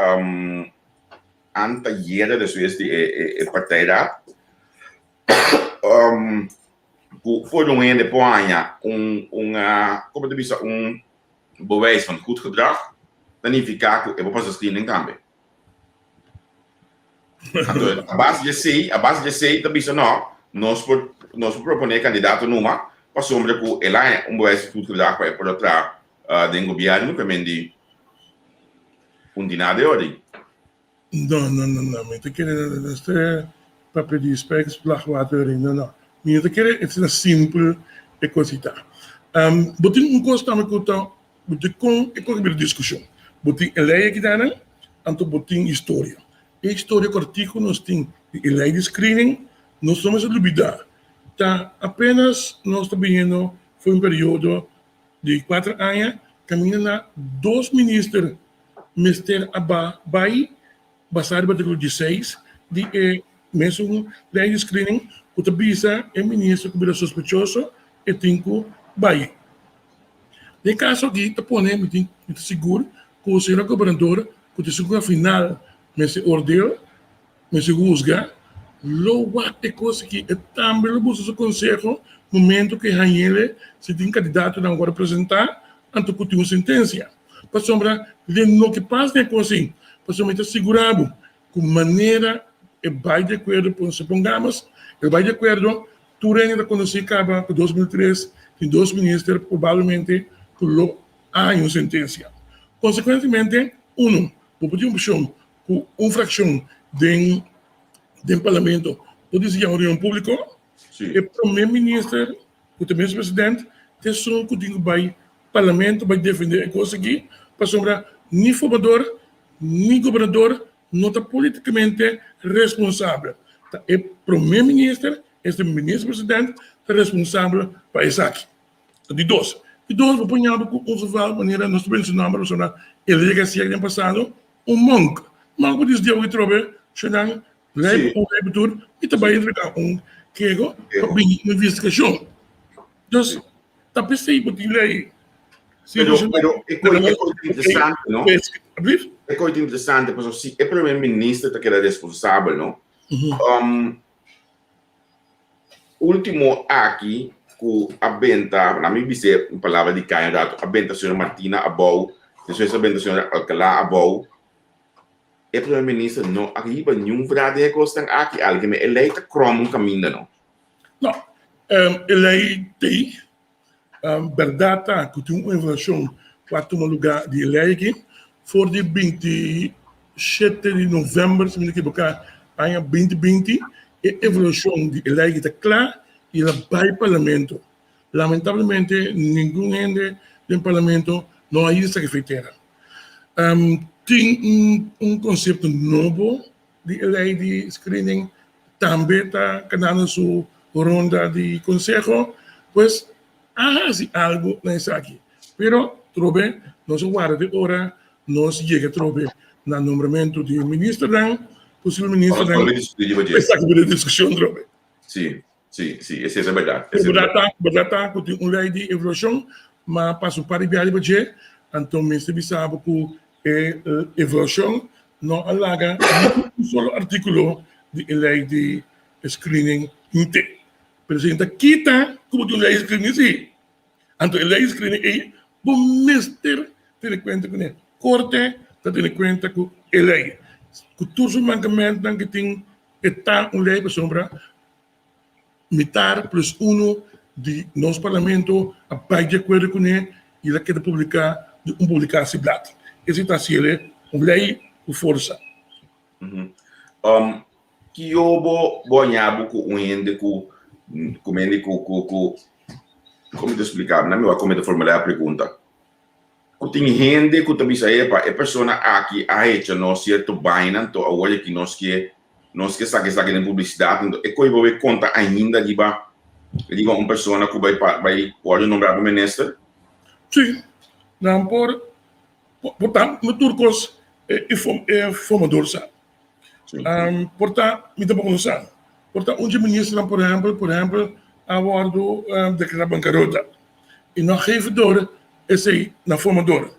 anteayer de suas de partida voor een ene poania como te bisa bewijs van goed gedrag dan significa que eu vou fazer screening também. A base de sei te bisa não nós proponer candidato numa para sombra que ela é bewijs van goed gedrag para outra den governo que mendi dinheiro de ordem. Não. Me te querer este papel de specs plagwater não. Me te querer é uma simples coisa. Botin coisa também que tá, botin com discussão. Botin lei aqui dana, anto botin história. a história que o artigo nós temos de lei de screening, nós somos a dúvida. Tá, apenas nós estamos vendo, foi um período de 4 anos, caminha na 2 ministros, Mr. Abba Bai, basado no artigo 16, de mesmo lei de screening, que utiliza o ministro que era sospechoso e tinha Bai. No caso aqui, está ponendo, muito seguro, que o senhor governador, que o senhor final, me se ordeu, me se juzga, lo é coisa que é também o seu conselho, momento que ele se tem candidato a agora apresentar, antes que tenha uma sentença. Para sombra, de no que passa é assim, para somente assegurado, com maneira, vai de acordo, supongamos, vai de acordo, tu ainda conheci acaba em 2003, tem 2 ministros, provavelmente, que há uma sentença. Consequentemente, por ter uma opção, com uma fração do parlamento, pode ser uma reunião pública, e o primeiro-ministro, o primeiro-presidente, tem som que vai parlamento, vai defender a coisa aqui, para sombra, nem formador, nem governador, não está politicamente responsável. O primeiro-ministro, este ministro-presidente, está responsável para isso aqui. De 2. E 2, vou ponhar com uma maneira, nós mencionamos, ele chega a ser no passado, um monk. Mas por isso, eu trouxe, chegando, leitura, e também entregar que é uma investigação. Então, está pensando que lei. Pero é coisa interessante, não? É coisa interessante, porque se o primeiro-ministro que era responsável, não? Último aqui, que a venta, na minha visão, uma palavra de candidato, a venta da senhora Martina Abou, depois a venta da senhora Alcalá Abou, o primeiro-ministro não arriba nenhum verdade que estão aqui, alguém me eleita como um caminho, não? Não, eleita, verdade, que tem uma evolução para tomar lugar de eleita, for de 27 de novembro, se me equivocar, em 2020, a evolução de eleita está clara e ela vai ao parlamento. Lamentavelmente, nenhum ente do parlamento não há isso que feiteira. Tem um conceito novo de lei de screening, também está canando sua ronda de conselho, pois há algo nesse aqui. Pero, trobe, nós guarda de hora, nós chega a trobe no nomeamento de ministro, possível ministro, essa que a discussão, trobe. Sim, essa é a verdade. É verdade, que tem uma lei de evolução, mas para o par de budget, então, mesmo sabe que a evolução não alaga um só artigo de lei de screening inteiro. Por exemplo, aqui está como tem lei de screening, sim. Então, a lei de screening é o mestre ter conta com a corte, ter conta com a lei. Que todos os mancamentos que tem, está uma lei para sombra, metade plus 1 de nosso parlamento, a pai de acordo com ele, e ele quer publicar esse blado. Esse está sendo uma lei com força. Que houve banhado com um ente como eu explicava, não é como eu formular a pergunta. Tem gente que também sabe para a pessoa aqui a hecho não certo bem, então agora que nós que sabe na publicidade, então é que eu vou contar ainda de uma pessoa que vai pode nombrar o ministro. Sim, não portanto, no turcos é formador, sabe? Portanto, me dá para começar. Portanto, um ministro, por exemplo, a bordo declara bancarrota. E não geeft door, esse na formador.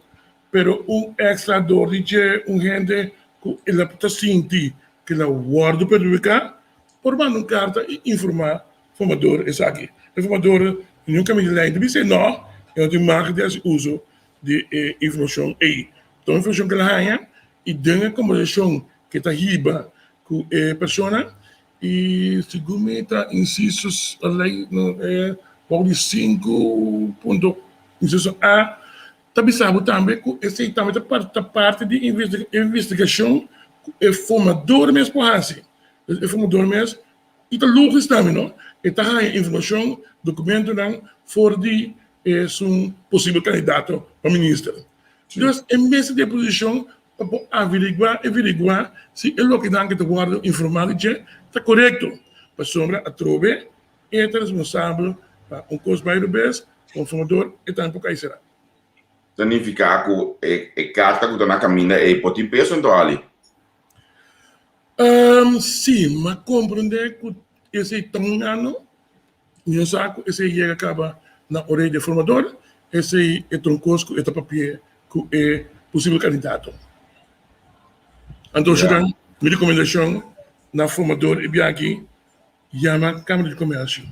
Pero extra door, dice gente que ele está sentindo que a guarda pública, por mandar uma carta e informar formador, esse aqui. O formador, nunca me lembra, disse não, eu tenho marca desse uso de informação aí. Então, a informação que ela ganha, e dengue conversação que está riba com a pessoa, e segundo está incisos, a lei de 5 ponto, inciso A, também sabe também que esse também está parte de investigação, é formador mesmo, é formador mesmo, e está lógico também, não? E está ganhando informação, documento, não, for de um possível candidato a ministro. Então, em vez de posição, para averiguar se o que dá que te guarda informática está correto. Para sombra a trove é responsável para custo by the best, consumador e tanto que será. Significa que a carta que na caminha é por peso então ali. Sim, mas compreender que esse tão ano, meu saco, esse chega acaba na orelha do formador, esse é troncosco, esse papel que é possível candidato. Então, minha recomendação na formador e bem aqui, chama a Câmara de Comércio.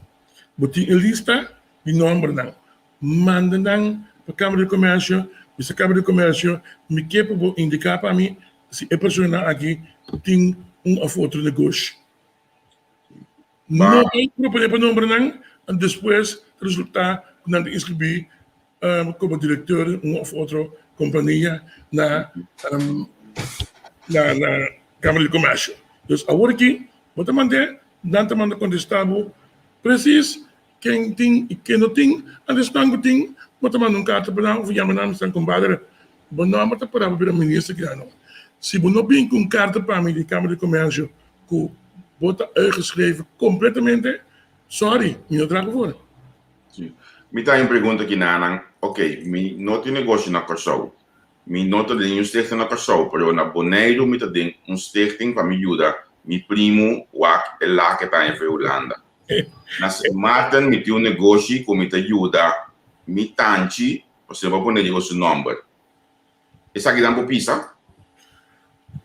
Botem a lista de nomes, manda para a Câmara de Comércio, essa Câmara de Comércio me quer indicar para mim se a pessoa aqui tem ou outro negócio. Não é proponer para nome, e depois resultar quando inscrever como diretor ou outra companhia na Câmara de Comércio. Então, agora aqui, vou mandar, não manda contestável, preciso, quem tem e quem não tem, understand que tem, vou mandar carta para não, vou chamar estão com badra, vou não matar para o ministro que não. Se você não tem com carta para mim de Câmara de Comércio, que bota geschreven completamente, sorry, me não trago fora. Me está uma pergunta aqui, Nanan. Ok, me não tem negócio na Corsol. Me não tem um stichting na Corsol, mas na Bonaire me tem um stichting para me ajudar. Mi primo, é lá que está em Holanda. Na Martin, me tem um negócio que me ajuda. Me tanti, você vai pôr o seu nome. Essa aqui dá para pisa?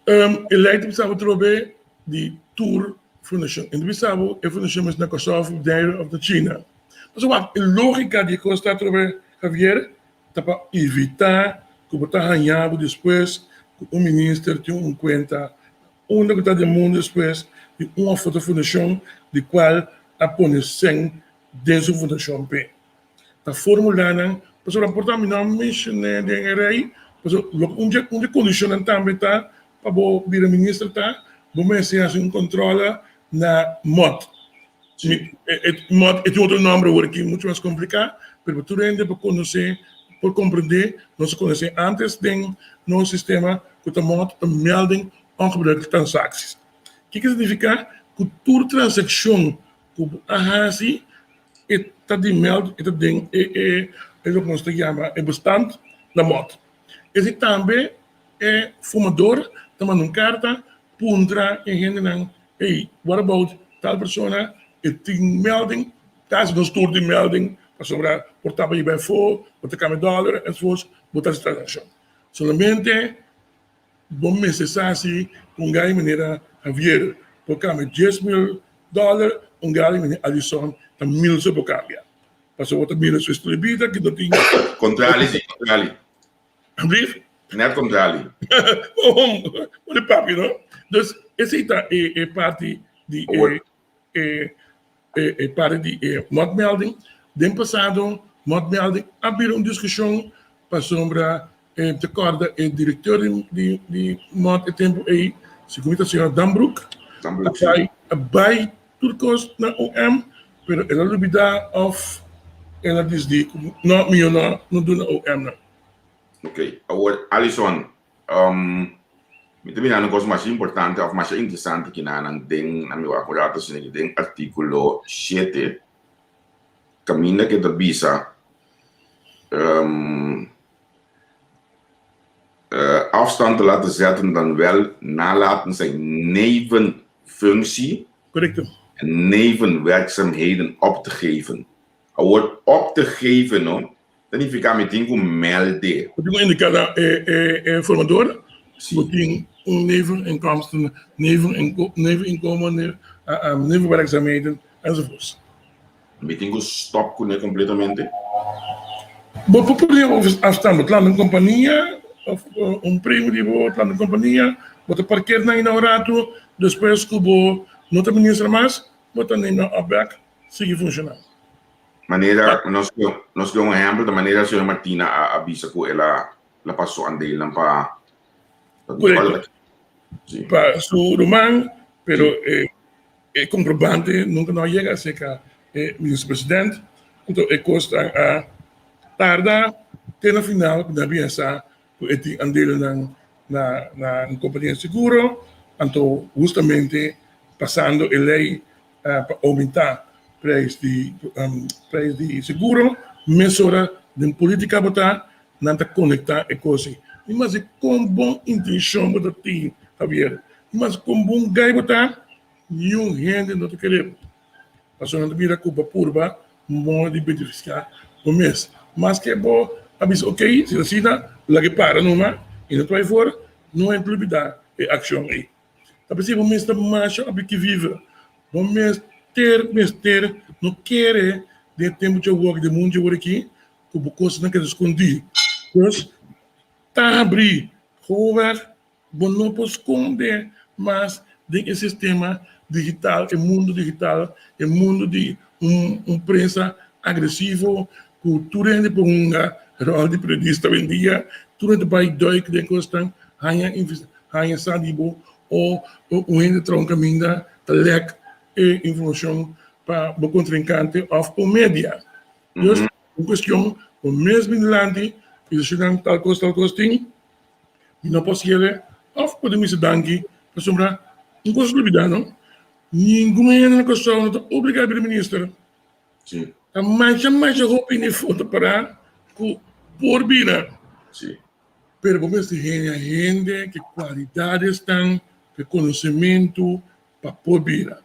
Ele precisava trocar de Tour Foundation. E precisava a Foundation na Kosovo, Dair of the China. Mas a lógica de que está trocar Javier, está para evitar que você ganhava depois que o ministro tenha conta onde está o mundo depois de uma foto fundação de qual a põe sem dessa fundação P. Está formulando, mas o rapporto me não menciona de rei, mas onde condicionam também está para o ministro está, vamos fazer um controle na MOT. MOT é outro nome aqui muito mais complicado, mas tu rende para conhecer, para compreender, nós conhecemos antes de nosso sistema que a MOT melding ongebruikte transacties. O que significa que toda transação que a faz está de meld, está de é o que nós chamamos é bastante na MOT. Esse também é fumador, também uma carta, puntra e gente não, hey, what about tal pessoa, e tem melding, caso não estou de melding, para sobrar, portar aí bem for, botar $1 e depois botar essa transação. Solamente, vamos necessitar se um ganho maneira Javier, por câmbio $10,000, um ganho maneira adição, tá 1.000 se por câmbio. Passou outra mira sua distribuída, que não tem... Contrário, sim, contrário. Brief? Não é contrário. Olha papi, não? Então, essa é parte de mod melding. Do passado, mod melding abriu uma discussão para sombra de corda e diretor de mod e tempo aí, segundo a senhora Dambroek, vai turcos na OM, pero ela lubida of ela diz não meu não do na OM não. Ok, agora Alison, me também há uma coisa mais importante ou mais interessante que na meu aparato, se não tem artigo 7, caminha que da visa afstand te laten zetten dan wel nalaten zijn nevenfunctie en nevenwerkzaamheden op te geven. Het woord op te geven, no, dan significa meteen melden. Wat je indica formador, wat je neveninkomsten, neveninkomen, nevenwerkzaamheden enzovoorts. Meteen stop kunnen completamente. Wat probleem afstand met land en companhia, of prêmio de boa lá na companhia, bota parqueiro na inaugurato, depois que o não te ministra mais, bota nem na abac, sigue funcionando. Maneira, nós temos um exemplo da maneira a senhora Martina avisa que ela passou a andar para para su román, pero el comprobante nunca no llega a ser que ministro-presidente, entonces cuesta a tardar, até no final, que devia estar, porque tem andele na companhia de seguro, então justamente passando a lei para aumentar preço de seguro, mesura de política botar, não está conectar a coisa. Mas com boa intenção botar tem, Javier. Mas com bom gai botar, nenhum gente não te queremos. Passou na mira culpa purba, modo de beneficiar o mês. Mas que é bom, avisa, ok, se assim dá, lá que para numa, e não vai fora, não é implicidade, é ação aí. Tapi se o mês está mais a que vive, o mês ter, não quer de tempo de work de mundo de aqui, como coisa não quer esconder. Pois, tá abrir, over, bom não pode esconder, mas de sistema digital, o mundo digital, o mundo de imprensa agressivo, cultura de ponga, rol de periodista vendia, tudo de bai doi que de costan, hanya sadibo, ou o gente tronca minda, lek informação para o contrincante of o media. Dus, uma questão, o mesmo inlandi, is tal coisa, e não posso ir, of podemos danki, para sombra, não posso duvidar, não? Ninguém na questão, não está obrigado a ministro. Sim. A mais roupa em foto para por vida. Sim. Pero vamos ter gente que qualidades estão, que conhecimento para por vida.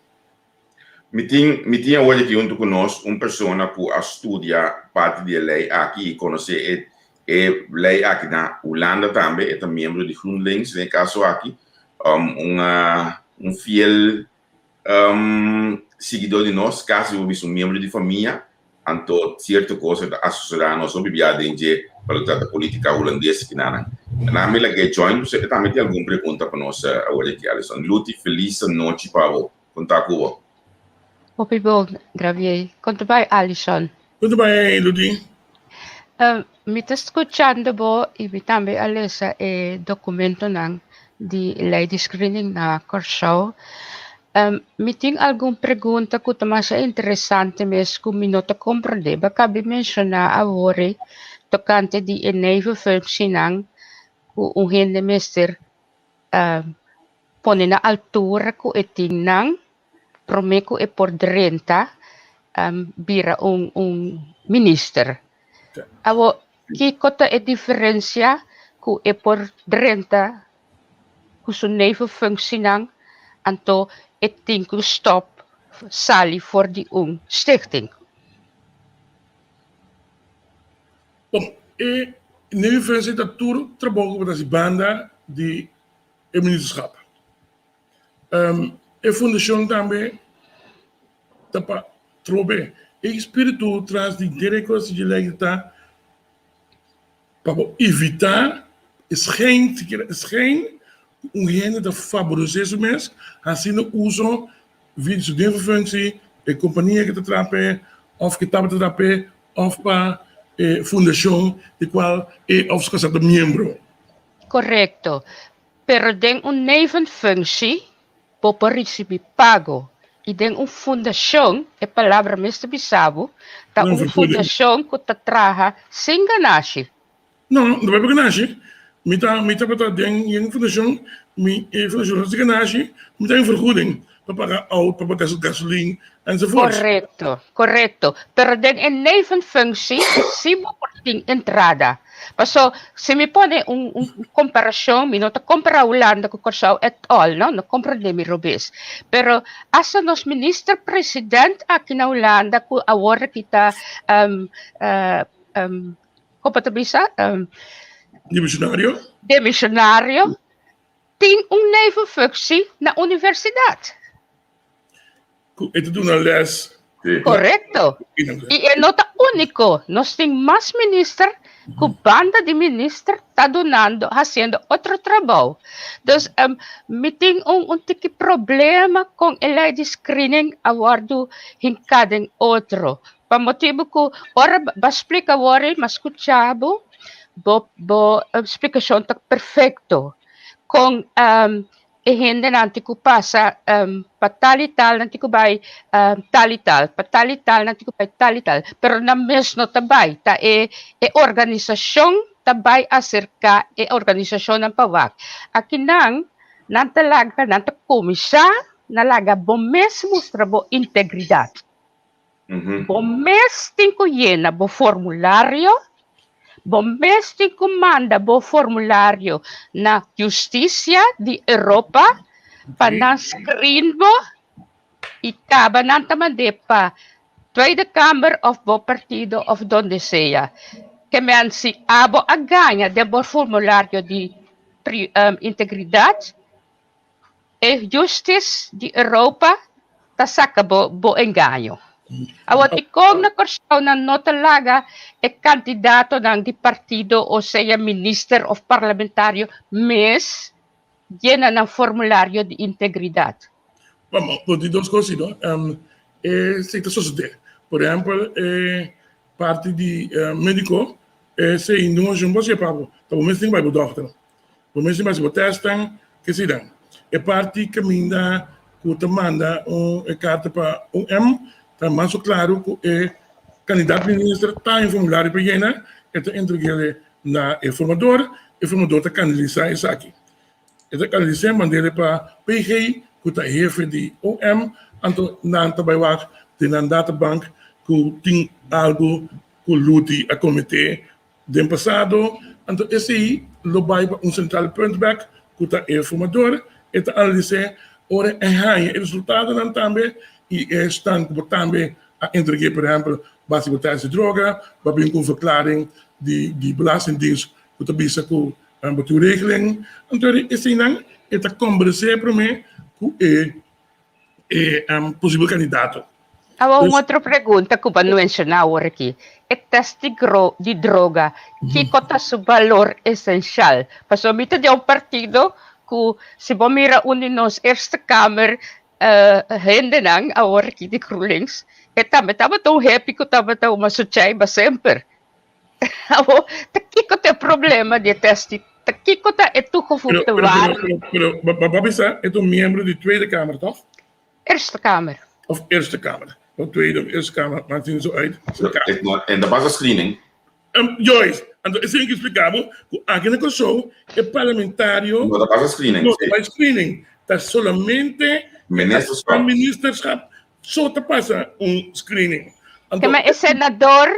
Me tinha hoje aqui junto conosco uma pessoa que estuda parte da lei aqui e conhece a lei aqui na Holanda também, é também membro de GroenLinks, no caso aqui, fiel seguidor de nós, caso eu membro de família, então, certa coisa da sociedade nós obviamos de para a política holandesa que na me lhe join, você também tem alguma pergunta para nós hoje aqui, Alison? Luti, feliz noite para você, contar com você. Obrigado, Gravier. Quanto vai, Alison? Tudo bem, Ludi? Me está escutando bo e me também alessa e documento nang de lei de screening na Corsau. Me tem alguma pergunta que também é interessante mesmo que me nota compreender. Baka mencionar agora tocante de neve functie nang que gente mestre pone na altura que eting nang promeco e por 30 bira minister. Avo, que cota é diferença que é por 30 que sua neve funccionam, então é tem que stop sali for die stichting. Bom, e neve functie dat tour trabalho com a banda de ministerschap. A fundação também tapa trobe e espírito traz de direitos de lei para evitar geen gente de favorecer mes assim não usam vídeos de functie a companhia que te trape of que te trape of para fundação de qual é of casado membro. Correcto. Pero den nevenfunctie por receber pago. E tem fundação, é palavra mesmo bisabo, tá fundação que tá traga sem ganância. Não vai para ganância. Me tá para tem uma fundação, fundação sem ganância, me tá em vergoeding para pagar auto, para pagar gasolina, enzovoort. Correcto. Pero tem nevenfunctie, se tem entrada. Paso, se me pone comparação, me não tá compara a Holanda com Corsau et al, não compreende Robes. Pero asa nos minister president aqui na Holanda que agora kita como te bisa demissionário tem nevenfunctie na universidade. E te doen een les. Correcto. E é nota único. Nós temos mais minister que banda de minister está donando, fazendo outro trabalho. Então, me tem tipo problema com a lei de screening aguardo em cada outro. Para motivo que, ora, vai explicar agora, mas escutado, a explicação está perfeito. Com e gente nanti ko pasa patalital nanti ko bay talital patalital nanti ko bay talital pero na mesmo tabay ta e organisasyon tabay acerca e organisasyon ng PAWAC. Akinang nantalaga nanta komisa nalaga bomes mostra bo integridad. Bomes tinko yena bo formularyo, bomes tinko manda bo formularyo na Justisya di Europa, panang-screen bo, ikaba nanta mandepa, Tweede Kamer of bo Partido of donde sea. Kemen si abo aganya de bo formularyo di integridad, e Justice di Europa, tasaka bo engayo. Awat ikong na korsaw na no talaga kandidato ng di partido o seya Minister of Parlamentaryo mes llena ng formularyo di integridad. Vamos, di dos cose, no? Se sta succedendo. Por exemplo, parte di medico, se non c'è un po' si parla, dopo messo in vai doctor. Dopo messo in vai si testan, che si dà. E parte cammina, che ti manda una carta per un M, tá mais claro que o candidato ministro está em formulário para llenar, está entregando na informador está canalizando isso aqui. Está canalizando, manda ele para PG, que está jefe de OM, então não está vai lá, tem na databank, que tem algo que lute a comitê do passado, então esse aí, lo vai para central point back, que está informador, está analisando, ora é o resultado não também, e estão também a entregar, por exemplo, base de droga, babin com verklaring de belastingdienst, que também sacou a regeling. Então, esse não é a conversa para mim com o possível candidato. Uma outra pergunta que eu vou mencionar aqui. O teste de droga, que conta o valor essencial? Para mim, de um partido que, se você mira nos Eerste Kamer, hende nang awar aqui de GroenLinks, tama tão happy que tama masuchay ba sempre. Amo, takiko te problema de teste, takiko ta etu ko futuar. Pero babisa, é um membro de Tweede Kamer, toch? Eerste Kamer. Of Eerste Kamer. Of Tweede of Eerste Kamer, maakt het zo uit. En dat was een screening. Joyce, então, isso é explicável, aqui na Kosovo, é parlamentário. Dat was een screening. Não, é screening. Está solamente ministerschap só te passa screening. Então, é senador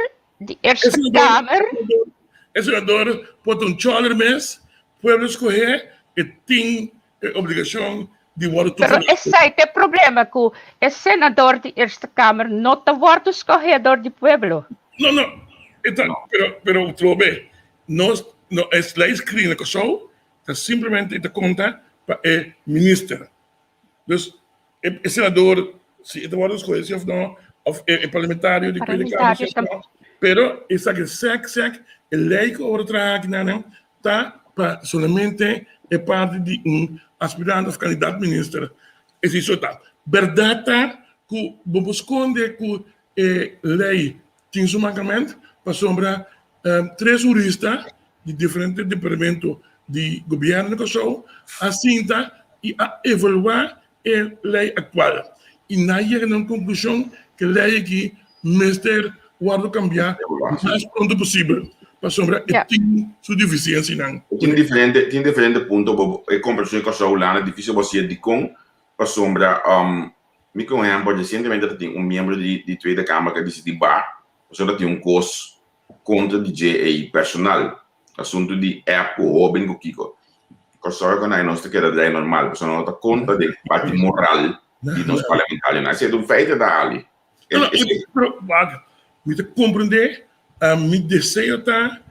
de Eerste Kamer. É senador pode charter mes, pueblo escolher e tem obrigação de votar. Pero esse é o problema que o senador de Eerste Kamer não te vota escorredor de pueblo. Não. Então, pero trobe, não é lei screening que só, tá simplesmente te conta para o ministro. Dus o senador, se ele vai escolher ou não, ou o parlamentário de Tweede Kamer, pero essa que sec, a lei que ora traga não tá para somente é parte de aspirante ou candidato ministro. Isso está. Verdade que vamos esconder que a lei tem um mancamento para sombra 3 juristas de diferentes departamentos de governo de Kosovo, assim tá e a evaluar a lei atual. E na chega a conclusão que a lei aqui mestre vai cambiar o mais pronto possível. Para sombra tem sua deficiência. Tem diferente pontos. A compreensão que eu lá é difícil você de com para sombra. Me com recentemente tem membro de Tweede Kamer que disse de bar, sombra tem curso contra DJ personal, assunto de app ou Robin Kiko. Kosovo que nós que era daí normal, porque não dá conta de parte moral de nós parlamentares. Isso é feito da ali. Me compreender, me desejo tá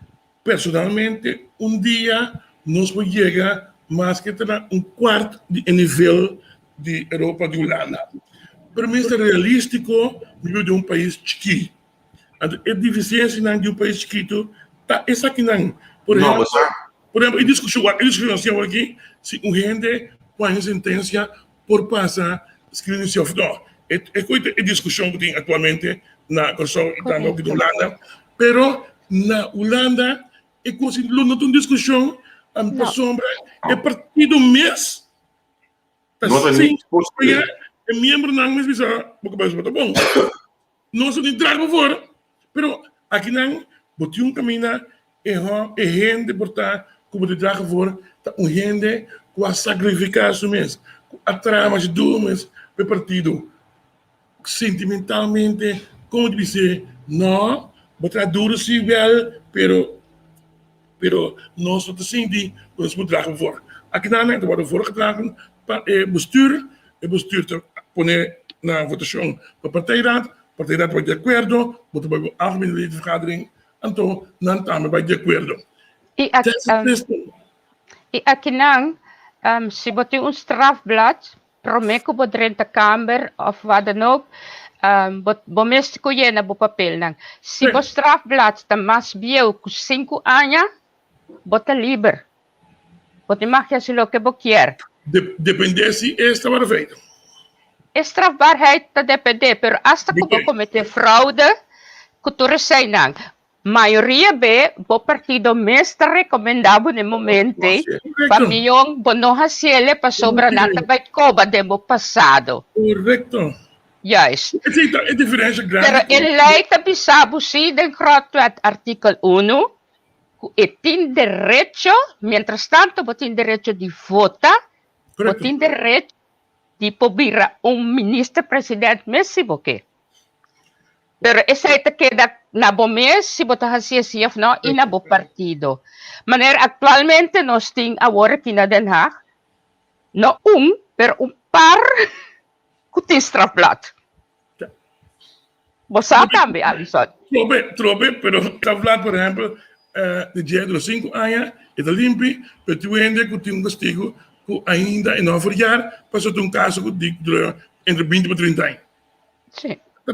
personalmente dia nós vamos chegar mais que terá quarto de nível de Europa de Holanda. Para mim é realístico nível de país chiquito. A deficiência de país chiquito tá essa aqui não. Por exemplo, a discussão aqui, se gente com a sentença por passar screening of law. É a discussão que tem atualmente na Kosovo e também na Holanda. Pero na Holanda, é como se não tem discussão, a sombra, é partido mês. Sim, é membro não, mas isso é bom. Não se entrar por fora. Pero aqui não, botou caminho e gente portar como de dragen voor dat gente com a sacrificação mesmo, a trama de duas para partido sentimentalmente, como dizer, não, botar duro se wel, pero nós não sentimos que nós dragen voor. Aqui na net worden voorgedragen para o bestuur te poner na votação para partijraad vai de acordo, moeten bij de algemene ledenvergadering, en toen dan bij de acordo. E aqui não, se botar strafblad, prometo que dentro da Câmara, ou wat dan ook, bomeste que na bo papel não. Se o strafblad está mais biel com 5 anos, bota livre. Bota magia se lo que bo quer. Depende se estava feito. Strafbaarheid dat depende, pero hasta que você cometer fraude, que tu recém maioria B, o partido mais recomendado no momento, para mim, não haciele para sobra nada vai coba demo passado. Correto. Yes. É diferença grande. Pero ele leita bisabo si den gratuito artigo 1, que tem direito, mientras tanto, você tem direito de votar, você tem direito de pobira ministro-presidente mesmo que. Pero essa é que na bom mês se botar assim ou não e na bom partido. Maneira atualmente nós temos agora aqui na Den Haag não pero par que tem strafblad. Você também, Alisson. Trobe, pero strafblad, por exemplo, de dia de 5 anos, é limpo, pero tu ainda que tem castigo que ainda não for jaar, passou caso que entre 20 e 30 anos. Sim. A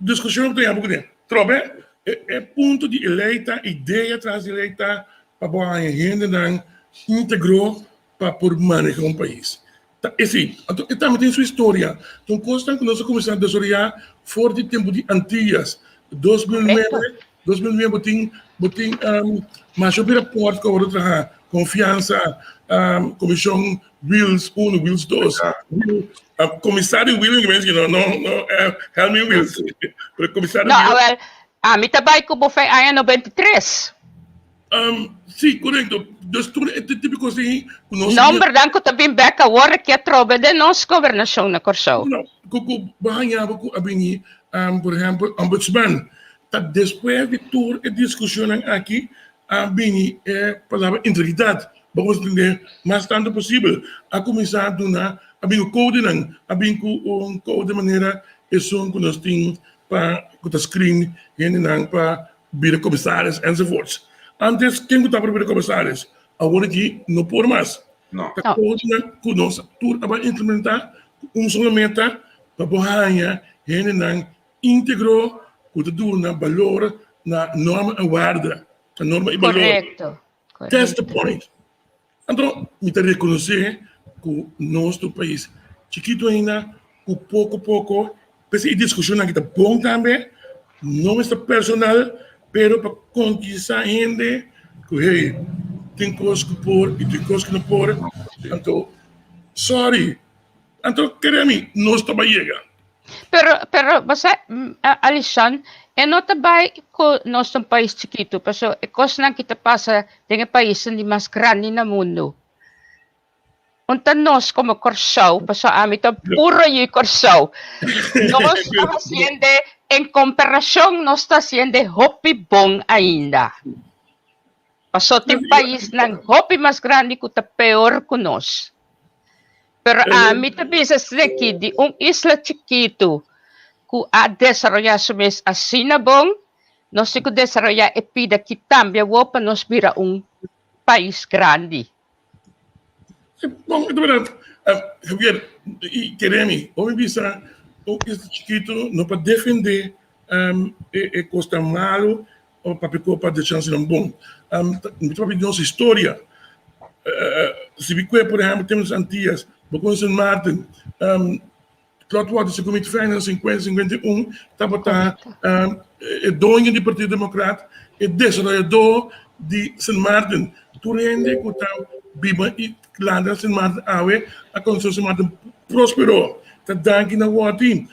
discussão que tem um pouco Trobe, é ponto de eleita, ideia atrás de eleita, para a gente não integrou para por manejar país. É assim, também tem sua história. Então, consta que nós começamos a desenvolver fora do tempo de Antillas. 2009, botem mais um rapport que eu trabalhar. Confiança, Comissão Wills 1, Wills 2, Comissário Wills, não, Helmi Wills. Comissário Wills. A mim também como foi em 93. Sim, correto. Dus toen é típico assim. Não, verdade que também beca agora que a trobe de nossa governação na Corsão. Não, que bahia com abini, por exemplo, ombudsman. Tá depois de toda a discussão aqui, abini é palavra integridade. Vamos entender mais tanto possível. A começar a donar, abini o code não, abini com code de maneira é som que nós temos para o screen, não para vir comissários e so forth. Antes, quem estava para comissários? Agora aqui não pode mais. Não. A coisa que nós vamos implementar só meta para borrar não integrou o que na valor na norma e guarda, a norma e valor. Correto. That's the point. Então, me tem que reconhecer que o nosso país chiquito ainda, que pouco, pese a discussão aqui está bom também, não é personal, pero para conquistar a gente, que hey, tem coisas que pôr e tem coisas que não pôr. Então, sorry. Então, queremos, nós também chega. Pero você, Alisson, não também que nós somos um país chiquito, porque é coisa que kita passa em país que mais grande no mundo. Então, nós como Corsão, porque a mim está puro e Corsão, nós estamos fazendo, em comparação, nós estamos fazendo hopi bom ainda. Porque tem país ng hopi mais grande que está pior que nós. Pero a mim também aqui de isla chiquito que a desarrollar sumes assim na bom, nós temos que desarrollar e pida que também para nós virar país grande. Bom, é verdade. Javier, e queremos, homem bisa, o isla chiquito não para defender costa malo ou para deixar ser bom. Muito para nossa história. Se vi que, por exemplo, temos Antillas, Bocon San Martin, Cloudwater se comete finance em 50-51, estava dono do Partido Democrata e desarrollador de San Martin. Tu rende que está viva e landa San Martin awe, a Conselho San Martin prosperou. Está dando na Watim.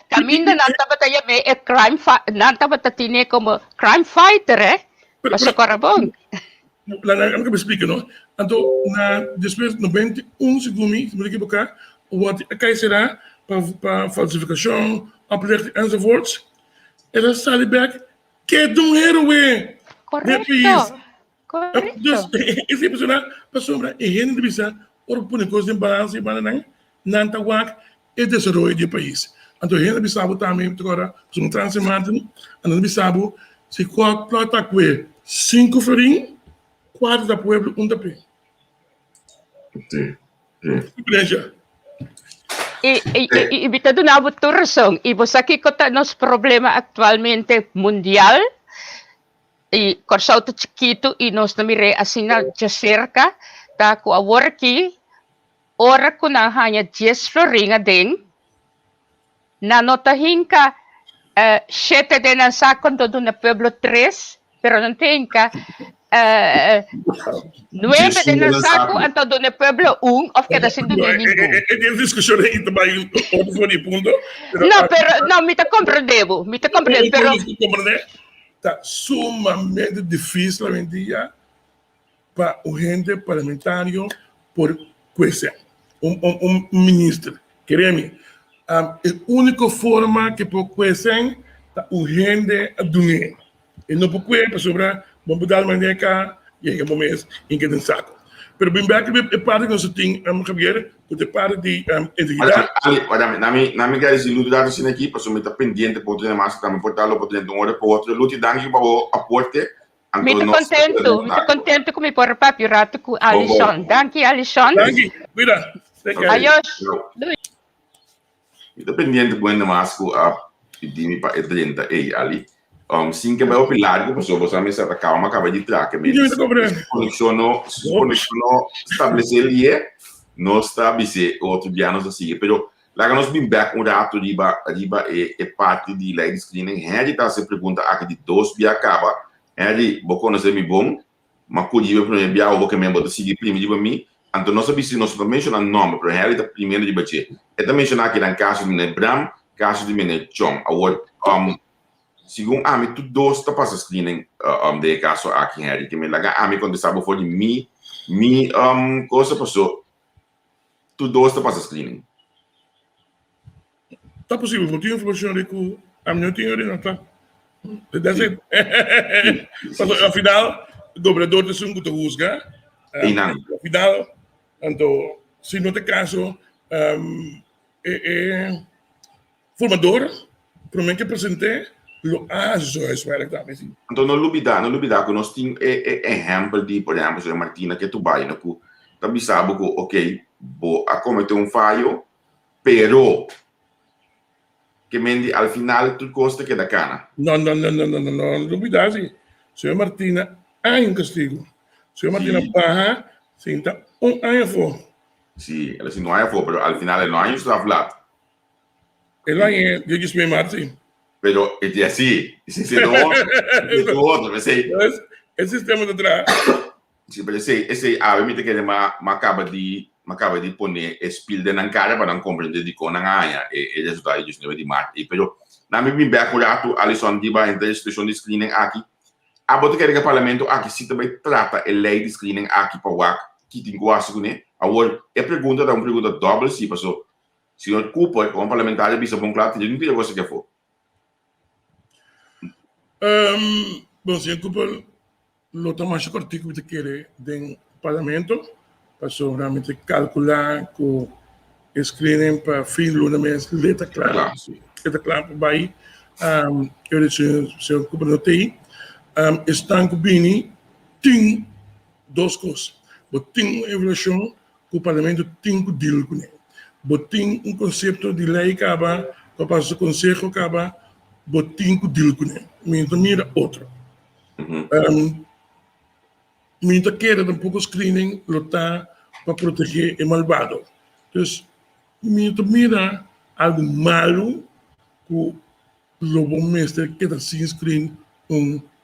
Caminda nanta ba tayo may crime nanta ba tatine como crime fighter Pasok Karabong. Laat ik bespreken, no? En toen, después, 91 seconden, moet ik elkaar, wat kan je zeggen, para falsificação, oplichting enzovoorts. En dan staat hij back, que doen heroin. Correcto. Dus, Correcto. is die persoon, in geen de bisa, op punicos de balans, nanta wak, het desarrollo do país. En toen geen de bisa, we daarmee te horen, zo'n transformatie, en dan bisa, se plata que 5 florin, 4 da pueblo, 1 da pe. Sim. Ibitado na abot tursong, ibusaki ko ta nos problema actualmente mundial, y korsauto chiquito y nos namire asina cerca, ta ku aworki, ora ko na hanya 10 floringa din, nanotahin ka 7 de na sakon do na Pueblo 3, pero non ka 9 de na sako anto do na Pueblo 1 of kada sindo de ningún. É discussão aí também outro de ponto. No, pero no, me te comprendebo, pero está sumamente difícil hoje em dia para o gente parlamentário por questão. Ministro, queremos. A única forma que por questão está o gente a doer. E não por questão, para sobrar, vamos dar uma ideia e é um momento em que tem saco. Pero bem back é parte que nós temos, Javier, porque parte de integridade. Na minha quer dizer, luta da cena aqui, para somar pendiente, para ter mais também portar o potente uma hora para outra, luta dangue para o aporte. Me contento com me por papi rato com Alison. Danke Alison. Danke, mira. Adiós. Está pendiente quando mais com a pedir para 30 ali. Sim que vai o pilar que passou, você me sabe calma, acaba de trazer, mas conexão estabelecer ali não estabelecer outro dia não assim, pero lá que nós bem back rato riba é parte de lei de screening, ele tá se pergunta aqui de 2 dia acaba, ele vou conhecer me bom, mas cuidado para mim dia o que me bota seguir primeiro de mim, então nós sabemos nós não mencionar nome, para ele tá primeiro de bater, é também mencionar aqui na caso de Bram, caso de Chong, agora segundo a mim, tudo dois está passando screening de caso aqui em que me laga a mim quando estava fora de mim coisa passou, tudo dois está passando screening. Tá possível, vou ter informação de que a minha tinha não tá. That's it. Afinal, o governador de Sungo te juzga. Afinal, então, se não tem caso, formador, para mim que apresentei, lo hace isso é verdade sim. Então não dubidar que nós temos exemplo de, por exemplo, a Martina que tu vai, que também sabe que ok, vou cometer falho, pero que mendi al final tu costa que da cana. Não dubidar sim. Senhora Martina há castigo. Senhora Martina paga, senta ano fora. Sim, ela se não há fora, pero al final não há está flat. Ela é, eu disse mesmo assim. Pero é assim, se não é outro, mas sei. É sistema de trás. Sim, mas esse a mim te quer acaba de poner espil de na cara para não compreender de com na ganha e resultado de nível de mate. Pero na mim bem acurado Alison diba entre a instituição de screening aqui. A bote que o parlamento aqui se também trata a lei de screening aqui para o que tem quase com né. Agora é pergunta da uma pergunta dupla se passou. Se o cupo como parlamentar bisa bom claro, não tem coisa que for. Bom, se ocupa lo mais cortico que quer do parlamento, para realmente calcular com screening para fim do mês, letra clara para vai, eu disse, se ocupa no TI, estão cobrindo, tem 2 coisas, tem uma evolução que o parlamento tem que deal com ele, tem conceito de lei que acaba, que passa o conselho acaba, tem que deal com ele. Mira outro. Minha queda de um pouco screening lutar para proteger o malvado. Então, mira algo malo que o bom mestre que está sem screen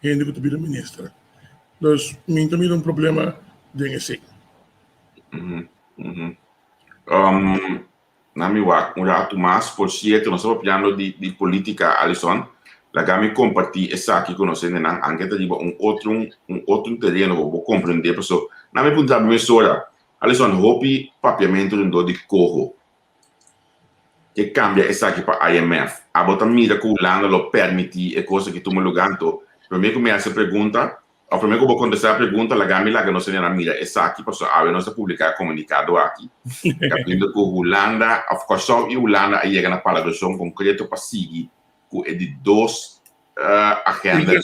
gente que está ministra. Então, mira problema de esse. Na minha um rato mais por cierto nós estamos falando de política Alison Lagami compartir essa aqui com você, né? Anche te diba um outro terreno, vou compreender, pessoal. Na minha pergunta, professora, Alisson, hopi papiamento do de corro, que cambia essa aqui para IMF. A bota mira que o Holanda lo permite, é coisa que tu me luganto. Primeiro que me essa pergunta, o primeiro que eu vou contestar a pergunta, Lagami lá que não se na mira, essa aqui, pessoal, a não se publicar comunicado aqui. Capendo que o Holanda, of course, só e Holanda aí chega na palavrão concreto para seguir é de duas agendas.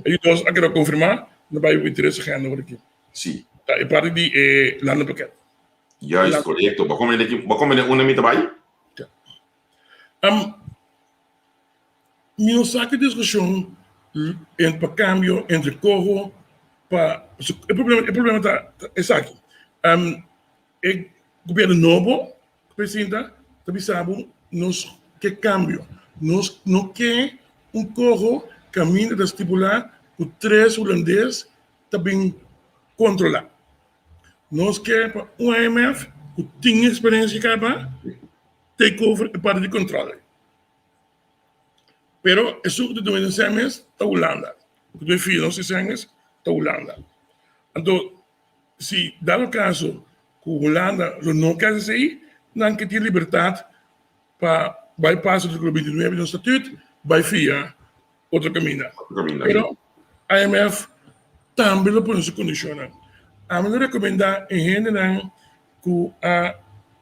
E dois, eu quero confirmar, não vai o interesse agenda por aqui. Sim. Tá, e parte de lando paquete. Já é correto. Vou comer uma mita vai? Meu saco de discussão entre câmbio entre corro para o problema tá esse aqui. O governo novo, presidente, também sabe nos que câmbio. Nós não quer corro caminho de estipular o 3 holandês também controlar. Nós quer IMF que tem experiência para takeover e para de controle. Pero isso que tu me diz é Holanda. O que tu filho não se diz é Holanda. Então, se dado o caso que Holanda não quer ser, não quer ter liberdade para bypass do artigo 29 do estatuto, vai via outro caminho. Pero IMF também lo põe em condições. A mim recomenda em gente que a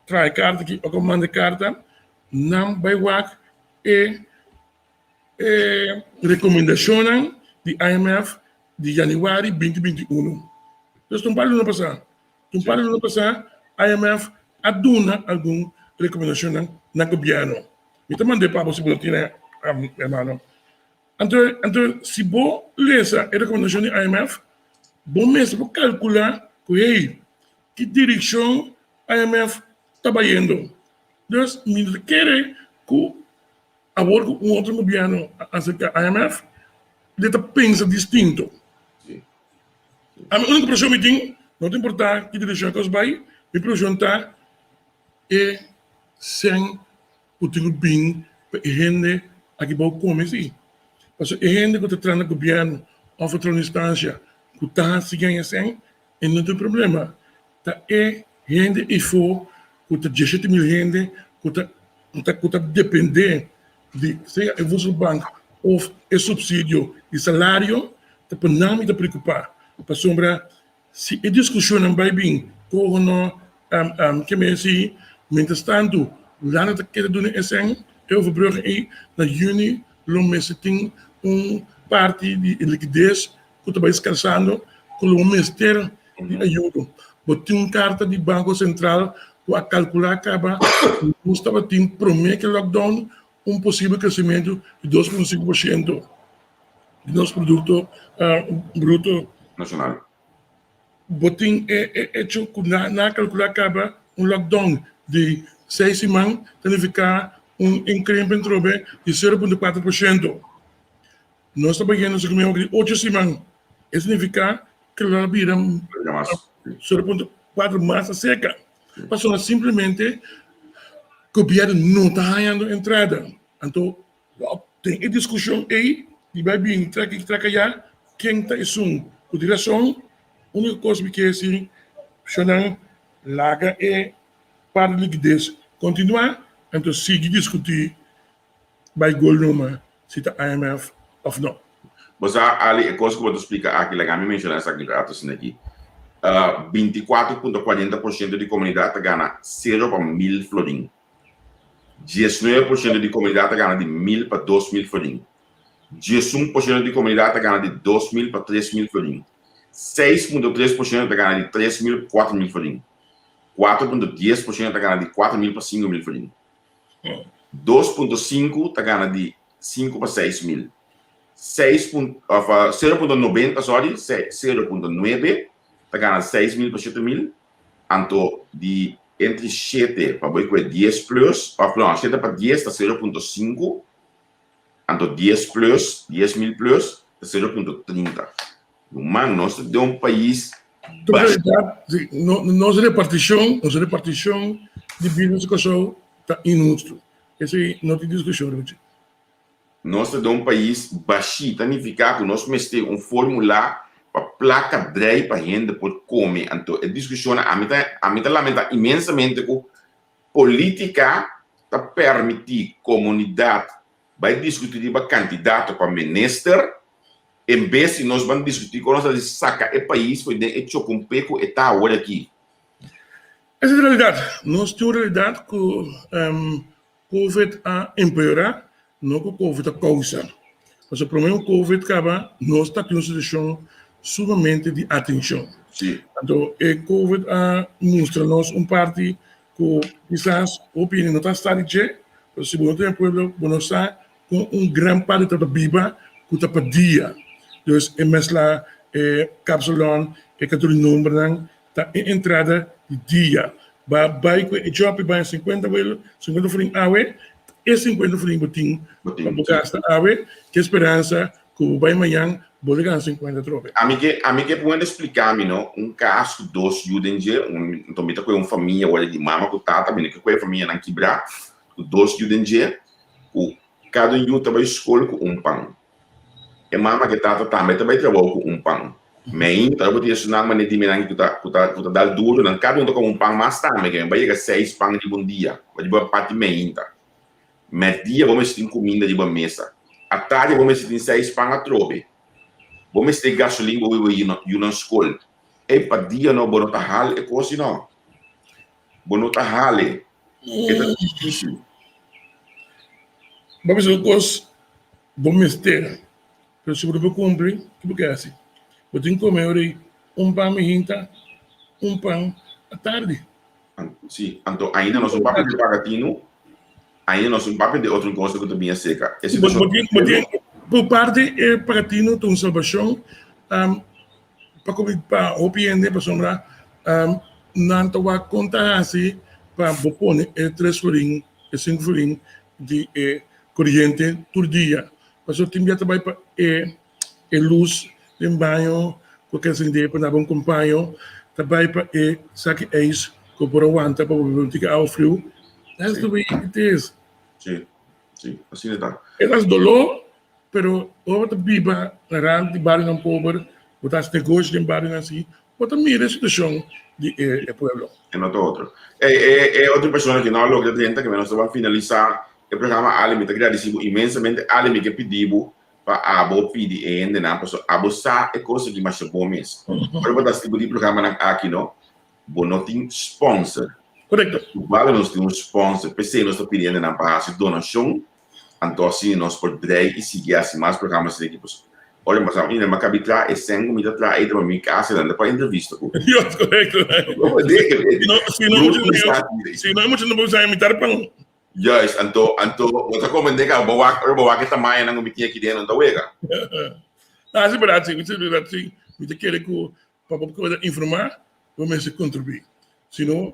trai carta que o comando carta não vai work e recomendação de IMF de janeiro 2021. Então, não para não passar. Não para não passar, IMF aduna alguma recomendação na governo. Então, mandei para você botar, hermano. Então, se você ler a recomendação de IMF, bom mesmo calcular que direção a IMF está indo. Então, me quer que agora um outro governo acerca da IMF, ele pensa distinto. A única impressão que tem, não importa que direção que vai, a impressão está sem o tempo bem para a gente aqui vai começar. Porque a gente que está no governo, ou outra instância, que está seguindo assim, não tem problema. Tá gente e for que está 17 mil gente que está dependendo de seja o vosso banco ou o subsídio de salário, tá para não me preocupar. Para sombra, se a discussão não vai bem, como que me diz, mientras tanto, lá na queda do NSN, eu vou abrir aí na Juni, lo mês tem parte de liquidez que está descansando, que o mês ter de ajuda. Botou carta de Banco Central para calcular acaba, não estava tendo promete lockdown, possível crescimento de 2,5% de nosso produto bruto nacional. Botim hecho na calcular acaba lockdown de 6 semanas, significa incremento de 0,4%. Nós estamos vendo de 8 semanas. Isso significa que ela vira 0,4 massa seca. Passou simplesmente o governo não está ganhando entrada. Então, tem a discussão aí, e vai vir, traca já, quem está em a direção, a única coisa que é assim, chamando larga e para liquidez continuar, então siga discutir, vai gol numa, se está IMF ou não. Mas ali, a coisa que eu vou explicar aqui, legal, me mencionar essa aqui, 24,40% de comunidade ganha 0 para 1.000 florim. 19% de comunidade ganha de 1.000 para 2.000 florim. 11% de comunidade ganha de 2.000 para 3.000 florim. 6,3% ganha de 3.000 para 4.000 florim. 4,10% ganha de 4.000 para 5.000 florim. 2,5% ganha de 5 para 6.000. 0,90, sorry, 0,9 ganha 6.000 para 7.000. Então, de entre 7 para 10 plus, não, 7 para 10 está 0,5. Então, 10 plus, 10.000 plus, está 0,30. Mas nós temos país... Nossa repartição de bens que está injusto. Essa não tem discussão. nós de um país baixo, significa que nós temos formulário para placa dry para gente por comer. Então, a discussão a mim lamenta imensamente que política está permitir comunidade vai discutir para candidato para ministro, em vez de nós vamos discutir com nós saca o país foi de com peco e tá agora aqui. Essa é a realidade. Nós temos a realidade que COVID a empeorar, não que o COVID a causa. Mas o problema do COVID acaba, nós estamos em uma situação sumamente de atenção. Sim. Então, o COVID mostra-nos parte que quizás a opinião não está de mas se você tem um pueblo, você está com grande parte da Bíblia que está para dia. Então, é mesmo capsulão, é que todo número está em entrada de dia. Vai com o job, vai 50 free awe, e 50 free botim, para gastar awe, que esperança que vai amanhã, vou ganhar 50 tropas. A mim que pode explicar não caso dos judens então me com uma família olha de mama com tata me que com a família não quebrar dos judens o cada um trabalha escola com pão e mama que tata também trabalha com pão mas então eu isso não maneira de mirar que tá dar duro não cada com um pão mais também que vai chegar 6 pão de bom dia vai de parte meinta mas dia vamos ter comida de boa mesa à tarde vamos ter 6 pão a trobe. Vamos ter gasolina e uma escola. E para dia não bonota hal é coisa não. Bonota hal é difícil. Vamos ver coisa vamos ter. Pero se você cumprir, o que é assim? Você tem que comer pão minta, pão à tarde. Sim, então ainda não são papel de pagatino, ainda não são papel de outra coisa que também é seca. Por parte é para ti não tem salvação para opinião para sombra não te vai contar assim para pôr 3 florim e 5 florim de corrente por dia para só tem também para luz de banho qualquer assim de para um companheiro também para saque eis que por aguenta para ficar ao frio. That's the way it is. Sim, assim está. É dolor. Pero over biba ran di barrio ng pobre, botas negócio de barrio assim, bota mira a situação de pueblo. É não outro. Outra pessoa que não logra tenta que nós vamos finalizar o programa Alimi, te agradecido imensamente Alimi que pediu para abo pedir ainda na pessoa abo sa é coisa que mais bom mesmo. Para botar esse tipo de programa aqui não, bom não tem sponsor. Correto. Vale nós tem sponsor, PC nós está pedindo na base donação. Então, assim, nós podemos e seguir assim mais programas de equipos. Olha, mas ainda me acabei de trazer, sem comida trazer para minha casa, ainda para entrevista. Correto. Se não, não vou usar imitar pão. Yes, então, você comenta que eu vou que tamanho não me tinha aqui dentro, então, uega. Ah, é verdade, sim. Me quer que para poder informar, vamos contribuir. Se não,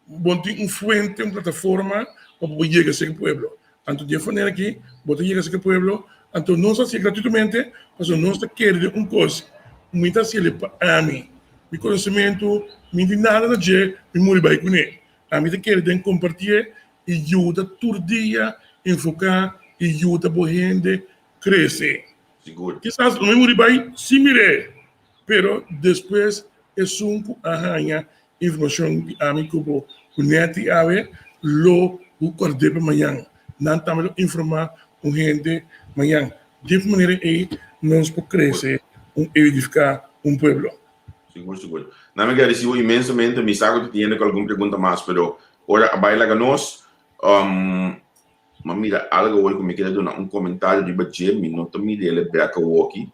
bom tem fuente, uma plataforma para poder chegar a esse pueblo. Então, de maneira que você chega a esse pueblo, então não se gratuitamente, mas não se quer uma coisa. Muitas vezes para mim, meu conhecimento, não tem nada a dizer, me morri bem com ele. A mim quer compartilhar e ajuda todo dia, enfocar e ajuda a gente crescer. Seguro. Quizás não me morri bem, sim, mire, pero depois é um arranha informação que a mim como net e ave, lo o acordei para amanhã. Não estamos a informar com gente amanhã. De maneira que nós podemos crescer e edificar pueblo. Seguro. Não me agradecido imensamente. Me saco que tinha alguma pergunta mais, pero ora a baila ganos. Mira, algo hoje que me queda dar comentário de budget, me não tô me dele beca walkie.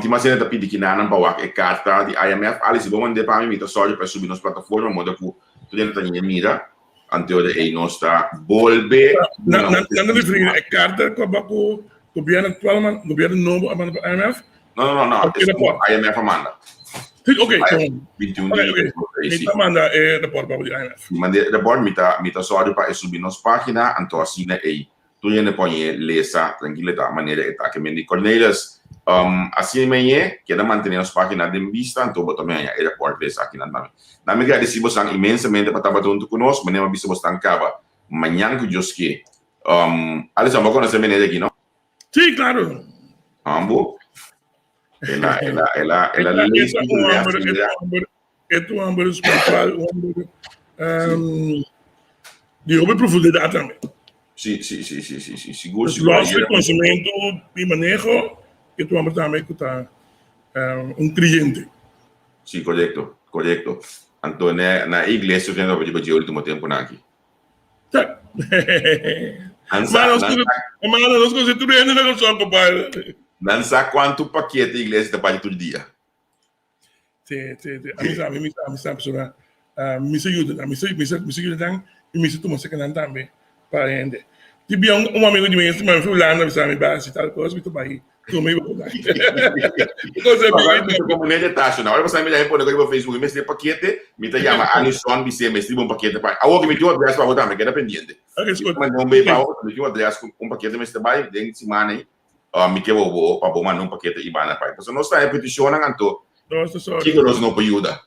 Tima cena da pedi que não para walk carta de IMF, Alice, vamos mandar para mim, tá só para subir nas plataformas, moda que tu dentro da mira. Anterior e nostra volve não é carta com o governo atual, governo novo a IMF? Não, é IMF Amanda. Ok, então 21 dias. Então manda report para o IMF. Manda report mita só para subir nas páginas, então assim aí tu já põe lesa tranquila maneira eta que me Cornelius assim amanhã que manter as páginas de vista, então também é report lesa aqui na nome. Na me agradecemos imensamente para estar junto conosco, mas não bisa você acaba amanhã que Deus que Alisson, ¿vos conoces Menezes aquí, no? Sí, claro. Ambo. Ela é um homem espiritual, um homem de grande profundidade também. Sim. Seguro. Lógico, conhecimento e manejo, é um homem também que está cliente. Sim, correto. Então, na igreja, eu tenho que ir o último tempo aqui. Tá. Mas nós concentramos na nossa compadre. Não sabe quanto paquete a igreja está pagando todo dia. Sim. A mim pessoa, me ajuda e me toma second também para ende. Tipo um amigo de mim, esse man foi lá na minha base tal coisa, muito bem. Tomei o lugar. Comunidade taxa, na hora você me dá por no Facebook, me dá paquete, me dá chama Alisson, me distribui um paquete para. A outra me deu abraço para botar, me queda pendente. Mas não bem para outra, me deu abraço com paquete me trabalho dentro de semana aí. Me quebrou para mandar um paquete e bana para. Então nós está repeticionando anto. Que nós não pode ajudar.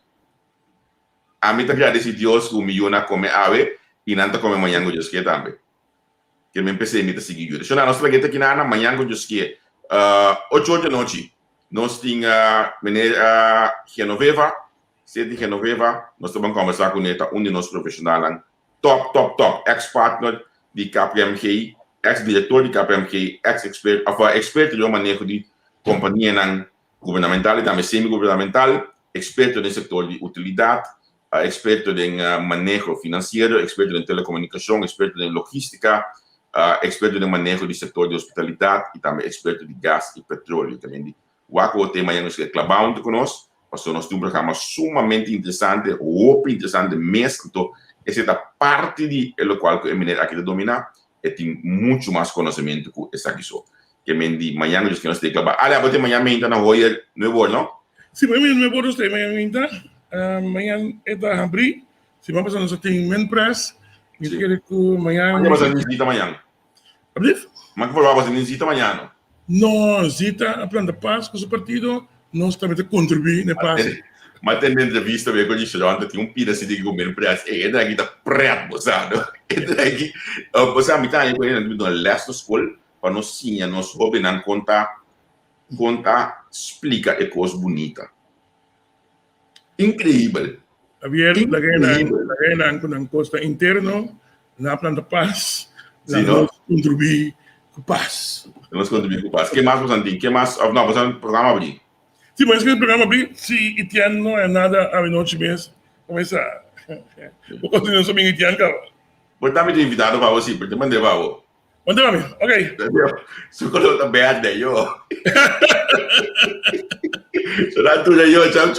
A mim tá já decidiu que o milhão na come ave e não tá come manhã com Deus que também. Que me empecé a seguir ajuda. Então nós tragueta aqui na manhã com Deus que 8 da noite. Nós tinha Genoveva, 7 de Genoveva, nós estamos conversando com ele, um de nossos profissionais, top, ex-partner de KPMG, ex-diretor de KPMG, expert de manejo de companhia governamental e também semi-governamental, experto no setor de utilidade, experto em manejo financeiro, experto em telecomunicação, experto em logística, experto no manejo do setor de hospitalidade e também experto de gás e petróleo. Também o ACO tem amanhã nos clavando conosco, porque nós temos um programa sumamente interessante, muito interessante mesmo. Então, essa é a parte do qual o Eminente aqui domina e tem muito mais conhecimento que essa aqui só. Que mendi amanhã nos que nós temos clavar. Olha, você amanhã me entra na Royal Nuevo, não? Sim, amanhã me vou você amanhã me entra. Amanhã é da abrir. Se vamos fazer nosso tem men press. Me quer que amanhã. Mas a visita amanhã. Mas que falava a visita amanhã? Não, zita a planta paz com o partido, nós também contribuir na paz. Mas tem entrevista com o Gichirão, tem pedaço de governo press, é daqui da preto, bozado. É daqui, você a mitad com ele no leste escola, para nós sim, nós hobby não conta explica e coisa bonita. Incrível. Havia la com a costa interno, na planta paz, nós contribuir com paz. Nós contribuir com paz. Que mais você tem? Que mais? Não, você tem programa abrir. Sim, mas que programa abrir, se Itiano não é nada a noite mesmo, começa. Vou continuar sobre Itiano, cara. Vou estar me invitado para você, porque mandei para você. Mandei para mim, ok. Se coloca bem, eu. Será tudo aí, tchau.